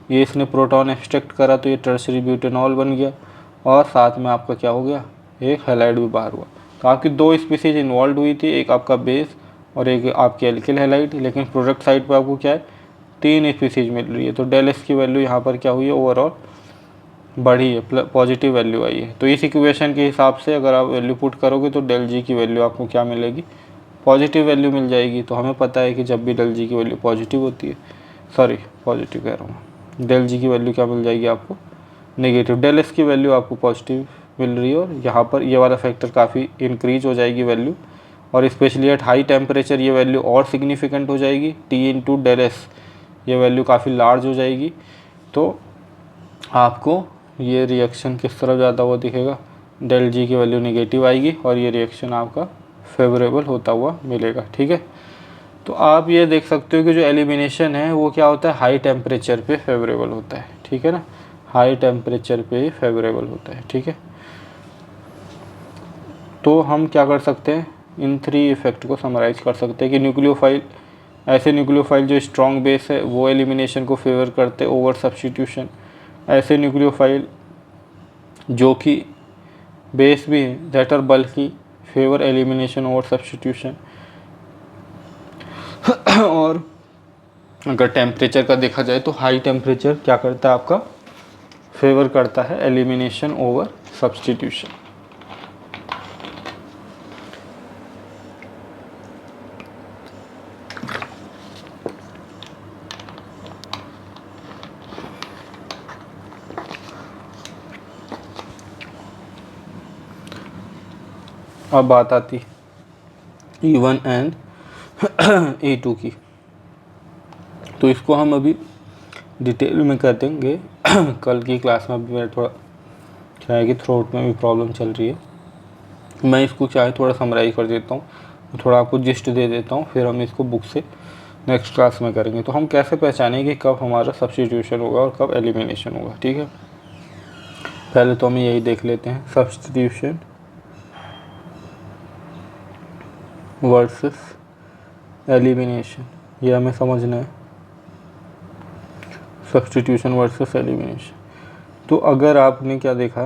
ये इसने प्रोटॉन एक्सट्रैक्ट करा तो ये टर्सरी ब्यूटेनॉल बन गया, और साथ में आपका क्या हो गया, एक हैलाइड भी बाहर हुआ। तो आपकी दो स्पीसीज इन्वॉल्व हुई थी, एक आपका बेस और एक आपकी एल्किल हैलाइड, लेकिन प्रोडक्ट साइड पर आपको क्या है, 3 स्पीसीज मिल रही है। तो डेल एस की वैल्यू यहाँ पर क्या हुई है, ओवरऑल बढ़ी है, पॉजिटिव वैल्यू आई है। तो इस इक्वेशन के हिसाब से अगर आप वैल्यू पुट करोगे तो डेल जी की वैल्यू आपको क्या मिलेगी, पॉजिटिव वैल्यू मिल जाएगी। तो हमें पता है कि जब भी डेल जी की वैल्यू पॉजिटिव होती है, सॉरी पॉजिटिव कह रहा हूँ, डेल जी की वैल्यू क्या मिल जाएगी आपको, नेगेटिव। डेल एस की वैल्यू आपको पॉजिटिव मिल रही है और यहाँ पर ये वाला फैक्टर काफ़ी इंक्रीज हो जाएगी वैल्यू, और स्पेशली एट हाई टेम्परेचर ये वैल्यू और सिग्निफिकेंट हो जाएगी, टी इंटू डेल एस ये वैल्यू काफ़ी लार्ज हो जाएगी। तो आपको ये रिएक्शन किस तरफ जाता हुआ दिखेगा, डेल जी की वैल्यू नेगेटिव आएगी और ये रिएक्शन आपका फेवरेबल होता हुआ मिलेगा, ठीक है। तो आप ये देख सकते हो कि जो एलिमिनेशन है वो क्या होता है, हाई टेम्परेचर पे फेवरेबल होता है, ठीक है ना, हाई टेम्परेचर पे ही फेवरेबल होता है, ठीक है। तो हम क्या कर सकते हैं, इन 3 इफेक्ट को समराइज़ कर सकते हैं कि न्यूक्लियोफाइल ऐसे न्यूक्लियोफाइल जो स्ट्रॉन्ग बेस है वो एलिमिनेशन को फेवर करते ओवर सब्स्टिट्यूशन। ऐसे न्यूक्लियोफाइल जो कि बेस भी है that are bulky favour elimination over substitution. और अगर टेम्परेचर का देखा जाए तो हाई टेम्परेचर क्या करता है आपका, फेवर करता है एलिमिनेशन ओवर सब्स्टिट्यूशन। अब बात आती E1 एंड E2 की, तो इसको हम अभी डिटेल में कर देंगे कल की क्लास में। अभी मेरा थोड़ा क्या है कि थ्रोट में भी प्रॉब्लम चल रही है, मैं इसको चाहे थोड़ा समराइज कर देता हूँ, थोड़ा आपको जिस्ट दे देता हूँ, फिर हम इसको बुक से नेक्स्ट क्लास में करेंगे। तो हम कैसे पहचानेंगे कब हमारा सब्स्टिट्यूशन होगा और कब एलिमिनेशन होगा, ठीक है। पहले तो हम यही देख लेते हैं, सब्स्टिट्यूशन वर्सेस एलिमिनेशन, ये हमें समझना है, सब्स्टिट्यूशन वर्सेस एलिमिनेशन। तो अगर आपने क्या देखा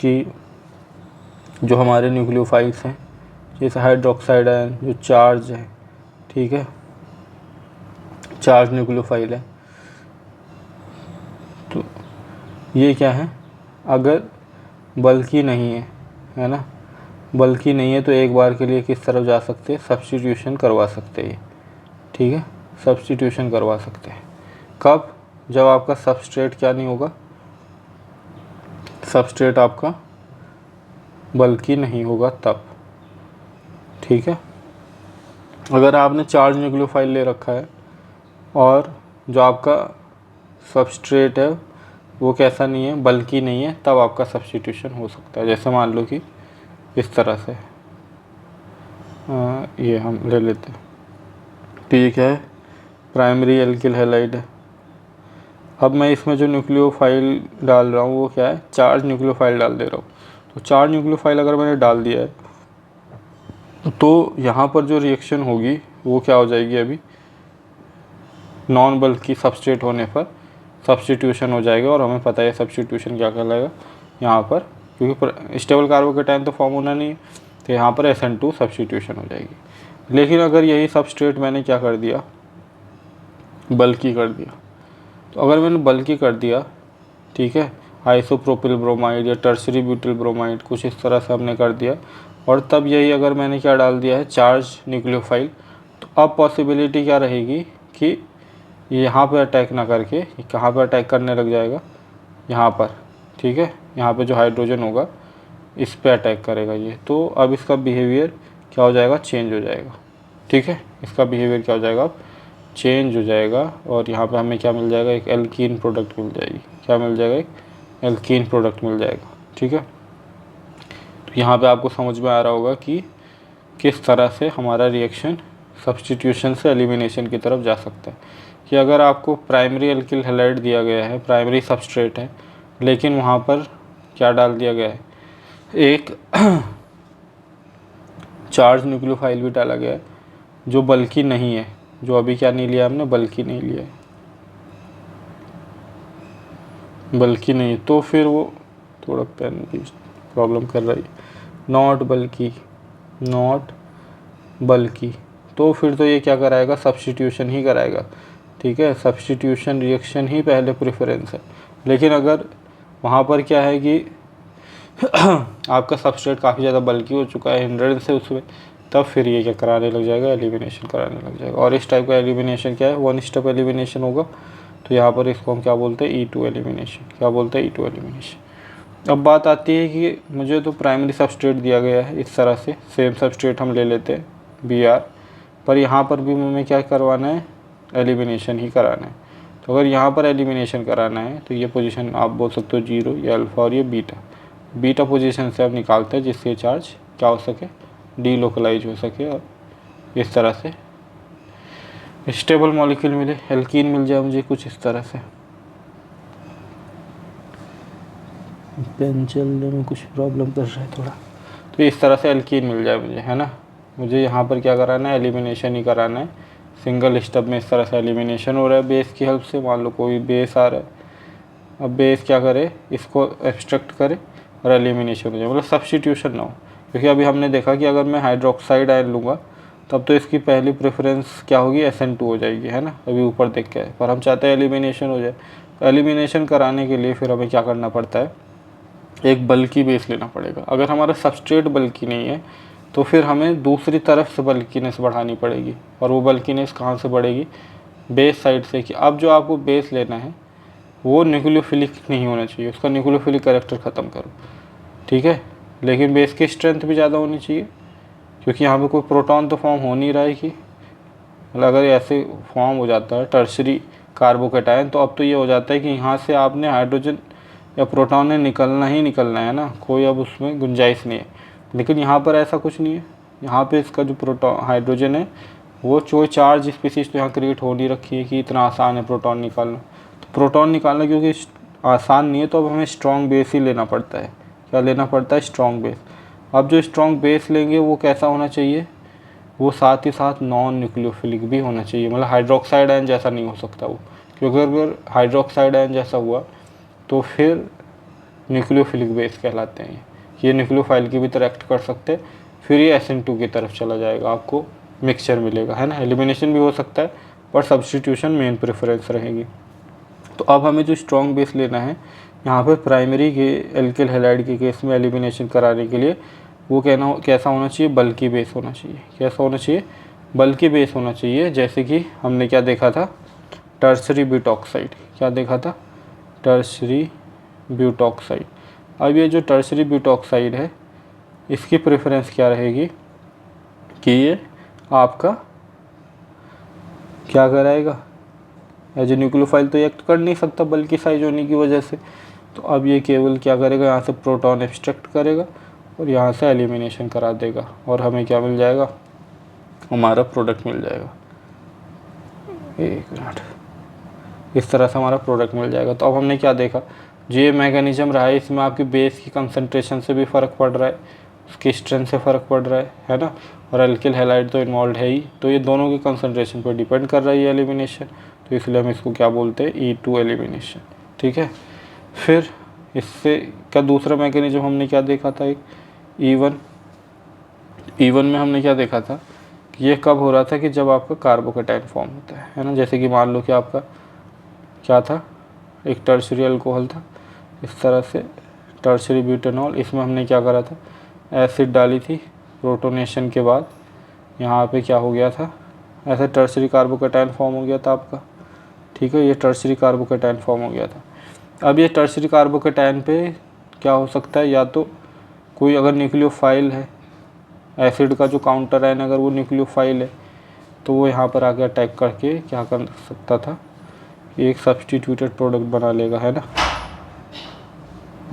कि जो हमारे न्यूक्लियोफाइल्स हैं जैसे हाइड्रोक्साइड आयन जो चार्ज है, ठीक है, चार्ज न्यूक्लियोफाइल है, तो ये क्या है, अगर बल्कि नहीं है ना, बल्कि नहीं है तो एक बार के लिए किस तरफ जा सकते हैं, सब्स्टिट्यूशन करवा सकते हैं, ठीक है, सब्स्टिट्यूशन करवा सकते हैं। कब, जब आपका सबस्ट्रेट क्या नहीं होगा, सबस्ट्रेट आपका बल्कि नहीं होगा तब, ठीक है। अगर आपने चार्ज न्यूक्लियोफाइल ले रखा है और जो आपका सबस्ट्रेट है वो कैसा नहीं है, बल्कि नहीं है, तब आपका सब्स्टिट्यूशन हो सकता है। जैसे मान लो कि इस तरह से ये हम ले लेते हैं, ठीक है, प्राइमरी एल्किल हैलाइड है। अब मैं इसमें जो न्यूक्लियोफाइल डाल रहा हूँ वो क्या है, चार्ज न्यूक्लियोफाइल डाल दे रहा हूँ। तो चार्ज न्यूक्लियोफाइल अगर मैंने डाल दिया है तो यहाँ पर जो रिएक्शन होगी वो क्या हो जाएगी, अभी नॉन बल्कि सबस्ट्रेट होने पर सब्स्टिट्यूशन हो जाएगा। और हमें पता है सब्स्टिट्यूशन क्या कहलाएगा यहाँ पर, क्योंकि स्टेबल कार्बोकेटायन तो फॉर्म होना नहीं है, तो यहाँ पर SN2 सब्स्टिट्यूशन हो जाएगी। लेकिन अगर यही सबस्ट्रेट मैंने क्या कर दिया, बल्कि कर दिया, तो अगर मैंने बल्कि कर दिया, ठीक है, आइसोप्रोपिल ब्रोमाइड या टर्सरी ब्यूटिल ब्रोमाइड कुछ इस तरह से हमने कर दिया, और तब यही अगर मैंने क्या डाल दिया है, चार्ज न्यूक्लियोफाइल, तो अब पॉसिबिलिटी क्या रहेगी कि यहाँ पे अटैक ना करके कहाँ पे अटैक करने लग जाएगा, यहाँ पर, ठीक है, यहाँ पे जो हाइड्रोजन होगा इस पे अटैक करेगा ये। तो अब इसका बिहेवियर क्या हो जाएगा, चेंज हो जाएगा, ठीक है, इसका बिहेवियर क्या हो जाएगा, अब चेंज हो जाएगा। और यहाँ पे हमें क्या मिल जाएगा, एक एल्कीन प्रोडक्ट मिल जाएगी, क्या मिल जाएगा, एक एल्कीन प्रोडक्ट मिल जाएगा, ठीक है। तो यहाँ पे आपको समझ में आ रहा होगा कि किस तरह से हमारा रिएक्शन सब्स्टिट्यूशन से एलिमिनेशन की तरफ जा सकता है। कि अगर आपको प्राइमरी एल्किल हैलाइड दिया गया है, प्राइमरी सबस्ट्रेट है, लेकिन वहाँ पर क्या डाल दिया गया है, एक चार्ज न्यूक्लियोफाइल भी डाला गया है जो बल्कि नहीं है, जो अभी क्या नहीं लिया हमने, बल्कि नहीं लिया है, बल्कि नहीं, तो फिर वो थोड़ा पेन भी प्रॉब्लम कर रही है, नॉट बल्कि, नॉट बल्कि, तो फिर तो ये क्या कराएगा, सब्स्टिट्यूशन ही कराएगा, ठीक है, सब्स्टिट्यूशन रिएक्शन ही पहले प्रेफरेंस है। लेकिन अगर वहाँ पर क्या है कि आपका सबस्ट्रेट काफ़ी ज़्यादा बल्कि हो चुका है, हिंड्रेंस है उसमें, तब फिर ये क्या कराने लग जाएगा, एलिमिनेशन कराने लग जाएगा। और इस टाइप का एलिमिनेशन क्या है, वन स्टेप एलिमिनेशन होगा। तो यहाँ पर इसको हम क्या बोलते हैं, E2 एलिमिनेशन, क्या बोलते हैं, E2 एलिमिनेशन। अब बात आती है कि मुझे तो प्राइमरी सबस्ट्रेट दिया गया है इस तरह से, सेम सबस्ट्रेट हम ले लेते हैं Br, पर यहाँ पर भी हमें क्या करवाना है, एलिमिनेशन ही कराना है। तो अगर यहाँ पर एलिमिनेशन कराना है तो ये पोजीशन आप बोल सकते हो 0, ये अल्फ़ा और ये बीटा पोजीशन से आप निकालते हैं जिससे चार्ज क्या हो सके, डीलोकलाइज हो सके, और इस तरह से स्टेबल मॉलिक्यूल मिले, एल्कीन मिल जाए मुझे कुछ इस तरह से। पेन चलने में कुछ प्रॉब्लम कर रहा है थोड़ा, तो इस तरह से एल्कीन मिल जाए मुझे, है ना। मुझे यहाँ पर क्या कराना है, एलिमिनेशन ही कराना है सिंगल स्टेप में इस तरह से एलिमिनेशन हो रहा है बेस की हेल्प से। मान लो कोई बेस आ रहा है, अब बेस क्या करे, इसको एब्स्ट्रैक्ट करे और एलिमिनेशन हो जाए, मतलब सब्स्टिट्यूशन ना हो। क्योंकि अभी हमने देखा कि अगर मैं हाइड्रोक्साइड आयन लूँगा तब तो इसकी पहली प्रेफरेंस क्या होगी, SN2 हो जाएगी, है ना, अभी ऊपर देख के आए, पर हम चाहते हैं एलिमिनेशन हो जाए। तो एलिमिनेशन कराने के लिए फिर हमें क्या करना पड़ता है, एक बल्की बेस लेना पड़ेगा। अगर हमारा सबस्ट्रेट बल्की नहीं है तो फिर हमें दूसरी तरफ से बल्कीनेस बढ़ानी पड़ेगी, और वो बल्कीनेस कहाँ से बढ़ेगी, बेस साइड से। कि अब जो आपको बेस लेना है वो न्यूक्लियोफिलिक नहीं होना चाहिए, उसका न्यूक्लियोफिलिक कैरेक्टर ख़त्म करो, ठीक है। लेकिन बेस की स्ट्रेंथ भी ज़्यादा होनी चाहिए, क्योंकि यहाँ पे कोई प्रोटॉन तो फॉर्म हो नहीं रहा है कि, मतलब अगर ऐसे फॉर्म हो जाता है टर्शरी कार्बोकेटायन तो अब तो ये हो जाता है कि यहाँ से आपने हाइड्रोजन या प्रोटॉन ने निकलना ही निकलना है ना, कोई अब उसमें गुंजाइश नहीं है। लेकिन यहाँ पर ऐसा कुछ नहीं है, यहाँ पे इसका जो प्रोटॉन हाइड्रोजन है वो कोई चार्ज स्पीसीज तो यहाँ क्रिएट हो नहीं रखी है कि इतना आसान है प्रोटॉन निकालना। तो प्रोटॉन निकालना क्योंकि आसान नहीं है तो अब हमें स्ट्रॉन्ग बेस ही लेना पड़ता है। क्या लेना पड़ता है, स्ट्रॉन्ग बेस। अब जो स्ट्रॉन्ग बेस लेंगे वो कैसा होना चाहिए, वो साथ ही साथ नॉन न्यूक्लियोफिलिक भी होना चाहिए, मतलब हाइड्रोक्साइड आयन जैसा नहीं हो सकता वो, क्योंकि अगर हाइड्रोक्साइड आयन जैसा हुआ तो फिर न्यूक्लियोफिलिक बेस कहलाते हैं। ये न्यूक्लियोफाइल की भी तरह एक्ट कर सकते हैं, फिर ये SN2 की तरफ चला जाएगा, आपको मिक्सचर मिलेगा, है ना। एलिमिनेशन भी हो सकता है पर सब्स्टिट्यूशन मेन प्रेफरेंस रहेगी। तो अब हमें जो स्ट्रॉन्ग बेस लेना है यहाँ पे प्राइमरी के एल्किल हैलाइड के केस में एलिमिनेशन कराने के लिए, वो कैसा होना चाहिए, बल्की बेस होना चाहिए। कैसा होना चाहिए, बल्की बेस होना चाहिए। जैसे कि हमने क्या देखा था, टर्सरी ब्यूटॉक्साइड, क्या देखा था, टर्सरी ब्यूटॉक्साइड। अब ये जो टर्सरी ब्यूटॉक्साइड है इसकी प्रेफरेंस क्या रहेगी कि ये आपका क्या कराएगा, एज ए न्यूक्लियोफाइल तो ये एक्ट कर नहीं सकता बल्कि साइज होने की वजह से। तो अब ये केवल क्या करेगा, यहाँ से प्रोटॉन एक्सट्रैक्ट करेगा और यहाँ से एलिमिनेशन करा देगा, और हमें क्या मिल जाएगा, हमारा प्रोडक्ट मिल जाएगा। एक मिनट, इस तरह से हमारा प्रोडक्ट मिल जाएगा। तो अब हमने क्या देखा, जो ये मैकेनिज्म रहा है इसमें आपकी बेस की कंसंट्रेशन से भी फ़र्क पड़ रहा है, उसकी स्ट्रेंथ से फ़र्क पड़ रहा है ना, और एल्किल हैलाइड तो इन्वॉल्व है ही, तो ये दोनों की कंसंट्रेशन पर डिपेंड कर रही है एलिमिनेशन। तो इसलिए हम इसको क्या बोलते हैं, E2 एलिमिनेशन, ठीक है। फिर इससे क्या दूसरा मैकेनिज्म हमने क्या देखा था, एक E1 में हमने क्या देखा था कि ये कब हो रहा था कि जब आपका कार्बोकेटाइन फॉर्म होता है ना। जैसे कि मान लो कि आपका क्या था, एक टर्शरी अल्कोहल था, इस तरह से टर्शरी ब्यूटेनॉल, इसमें हमने क्या करा था, एसिड डाली थी, प्रोटोनेशन के बाद यहाँ पे क्या हो गया था, ऐसे टर्शरी कार्बोकेटाइन फॉर्म हो गया था आपका, ठीक है। ये टर्शरी कार्बोकेटाइन फॉर्म हो गया था। अब ये टर्शरी कार्बोकेटाइन पे क्या हो सकता है, या तो कोई अगर न्यूक्लियोफाइल है, एसिड का जो काउंटर आयन अगर वो न्यूक्लियोफाइल है तो वो यहाँ पर आके अटैक करके क्या कर सकता था, एक सब्स्टिट्यूटेड प्रोडक्ट बना लेगा, है ना।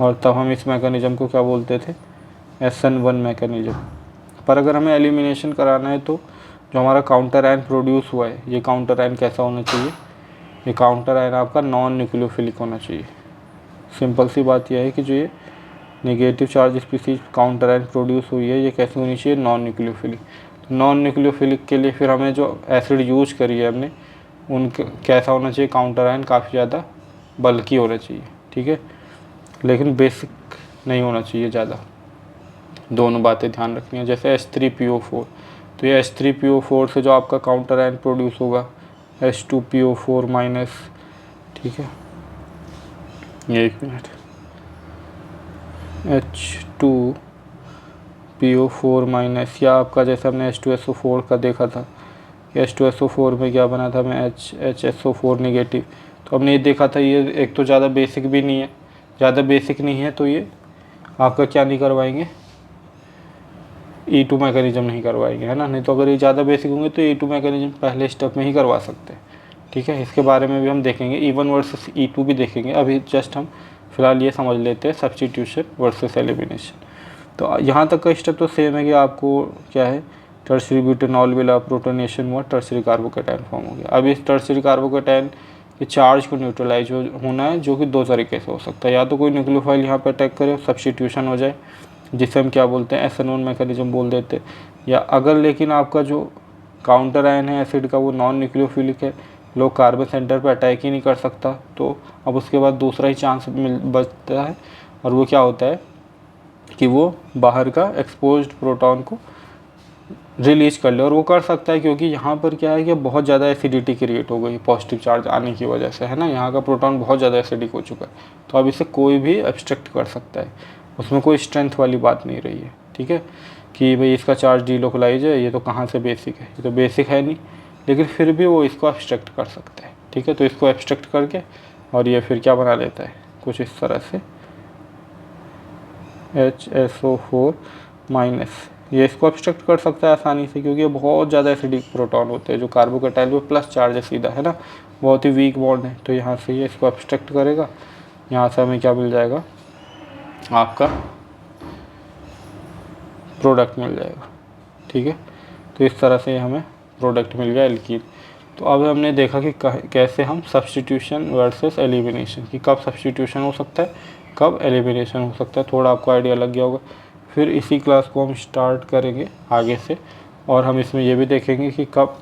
और तब हम इस मैकेनिज्म को क्या बोलते थे, SN1 मैकेनिज्म। पर अगर हमें एलिमिनेशन कराना है तो जो हमारा काउंटर आयन प्रोड्यूस हुआ है, ये काउंटर आयन कैसा होना चाहिए, ये काउंटर आयन आपका नॉन न्यूक्लियोफिलिक होना चाहिए। सिंपल सी बात यह है कि जो ये negative charge species counter ion produce हुई है ये कैसी होनी चाहिए, नॉन न्यूक्लियोफिलिक। तो नॉन न्यूक्लियोफिलिक के लिए फिर हमें जो एसिड यूज करी है हमने, उनके कैसा होना चाहिए, काउंटर आयन काफ़ी ज़्यादा बल्की होना चाहिए, ठीक है, लेकिन बेसिक नहीं होना चाहिए ज़्यादा। दोनों बातें ध्यान रखनी है। जैसे H3PO4, तो ये H3PO4 से जो आपका काउंटर आयन प्रोड्यूस होगा H2PO4 माइनस, ठीक है, ये एक मिनट, H2PO4 माइनस, या आपका जैसे हमने H2SO4 का देखा था, H2SO4 में क्या बना था हमें HSO4 नेगेटिव। तो हमने ये देखा था ये एक तो ज़्यादा बेसिक भी नहीं है, ज़्यादा बेसिक नहीं है तो ये आपका क्या नहीं करवाएंगे, E2 मैकेनिज्म नहीं करवाएंगे, है ना। नहीं तो अगर ये ज़्यादा बेसिक होंगे तो E2 मैकेनिज्म पहले स्टेप में ही करवा सकते हैं, ठीक है। इसके बारे में भी हम देखेंगे, E1 वर्सेस E2 भी देखेंगे। अभी जस्ट हम फिलहाल ये समझ लेते हैं सब्स्टिट्यूशन वर्सेस एलिमिनेशन। तो यहाँ तक का स्टेप तो सेम है कि आपको क्या है, टर्शरी ब्यूटेनॉल मिला, प्रोटोनेशन हुआ, टर्शरी कार्बोकेटाइन फॉर्म हो गया। अब इस टर्शरी कार्बोकेटाइन के चार्ज को न्यूट्रलाइज होना है, जो कि दो तरीके से हो सकता है, या तो कोई न्यूक्लियोफाइल यहाँ पर अटैक करे, सब्स्टिट्यूशन हो जाए जिसे हम क्या बोलते हैं, SN1 मैकेनिज्म बोल देते हैं, या अगर लेकिन आपका जो काउंटर आयन है एसिड का, वो नॉन न्यूक्लियोफिलिक है, लोग कार्बन सेंटर पर अटैक ही नहीं कर सकता। तो अब उसके बाद दूसरा ही चांस बचता है, और वो क्या होता है कि वो बाहर का एक्सपोज्ड प्रोटॉन को रिलीज कर ले, और वो कर सकता है क्योंकि यहाँ पर क्या है कि बहुत ज़्यादा एसिडिटी क्रिएट हो गई पॉजिटिव चार्ज आने की वजह से, है ना। यहाँ का प्रोटॉन बहुत ज़्यादा एसिडिक हो चुका है, तो अब इसे कोई भी एब्स्ट्रैक्ट कर सकता है, उसमें कोई स्ट्रेंथ वाली बात नहीं रही है, ठीक है, कि भाई इसका चार्ज डीलोकलाइज है, ये तो कहाँ से बेसिक है, ये तो बेसिक है नहीं, लेकिन फिर भी वो इसको एब्स्ट्रैक्ट कर सकता है, ठीक है। तो इसको एब्स्ट्रैक्ट करके और ये फिर क्या बना लेता है, कुछ इस तरह से HSO4 माइनस, ये इसको एब्स्ट्रैक्ट कर सकता है आसानी से, क्योंकि ये बहुत ज़्यादा एसिडिक प्रोटॉन होते हैं, जो कार्बोकेटाइल में प्लस चार्ज है सीधा, है ना, बहुत ही वीक बॉन्ड है। तो यहाँ से ये इसको एब्स्ट्रैक्ट करेगा, यहाँ से हमें क्या मिल जाएगा, आपका प्रोडक्ट मिल जाएगा, ठीक है। तो इस तरह से हमें प्रोडक्ट मिल गया एल्कीन। तो अब हमने देखा कि कैसे हम सब्स्टिट्यूशन वर्सेस एलिमिनेशन, कि कब सब्स्टिट्यूशन हो सकता है, कब एलिमिनेशन हो सकता है, थोड़ा आपको आइडिया लग गया होगा। फिर इसी क्लास को हम स्टार्ट करेंगे आगे से, और हम इसमें ये भी देखेंगे कि कब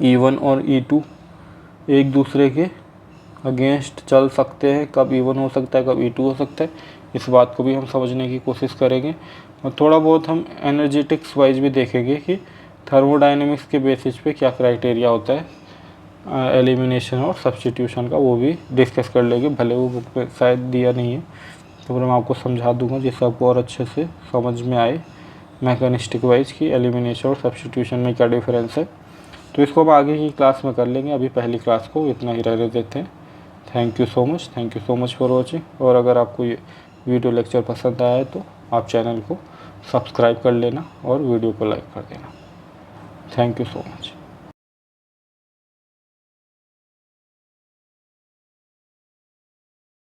E1 और E2 एक दूसरे के अगेंस्ट चल सकते हैं, कब E1 हो सकता है, कब E2 हो सकता है, इस बात को भी हम समझने की कोशिश करेंगे। और थोड़ा बहुत हम एनर्जेटिक्स वाइज भी देखेंगे कि थर्मोडाइनमिक्स के बेसिस पे क्या क्राइटेरिया होता है एलिमिनेशन और सब्स्टिट्यूशन का, वो भी डिस्कस कर लेंगे, भले वो बुक में शायद दिया नहीं है, तो फिर मैं आपको समझा दूंगा जिससे आपको और अच्छे से समझ में आए मैकेनिस्टिक वाइज कि एलिमिनेशन और सब्स्टिट्यूशन में क्या डिफरेंस है। तो इसको हम आगे की क्लास में कर लेंगे, अभी पहली क्लास को इतना ही रहने देते हैं। Thank you so much for watching. और अगर आपको ये वीडियो लेक्चर पसंद आया है तो आप चैनल को सब्सक्राइब कर लेना और वीडियो को लाइक कर देना। Thank you so much.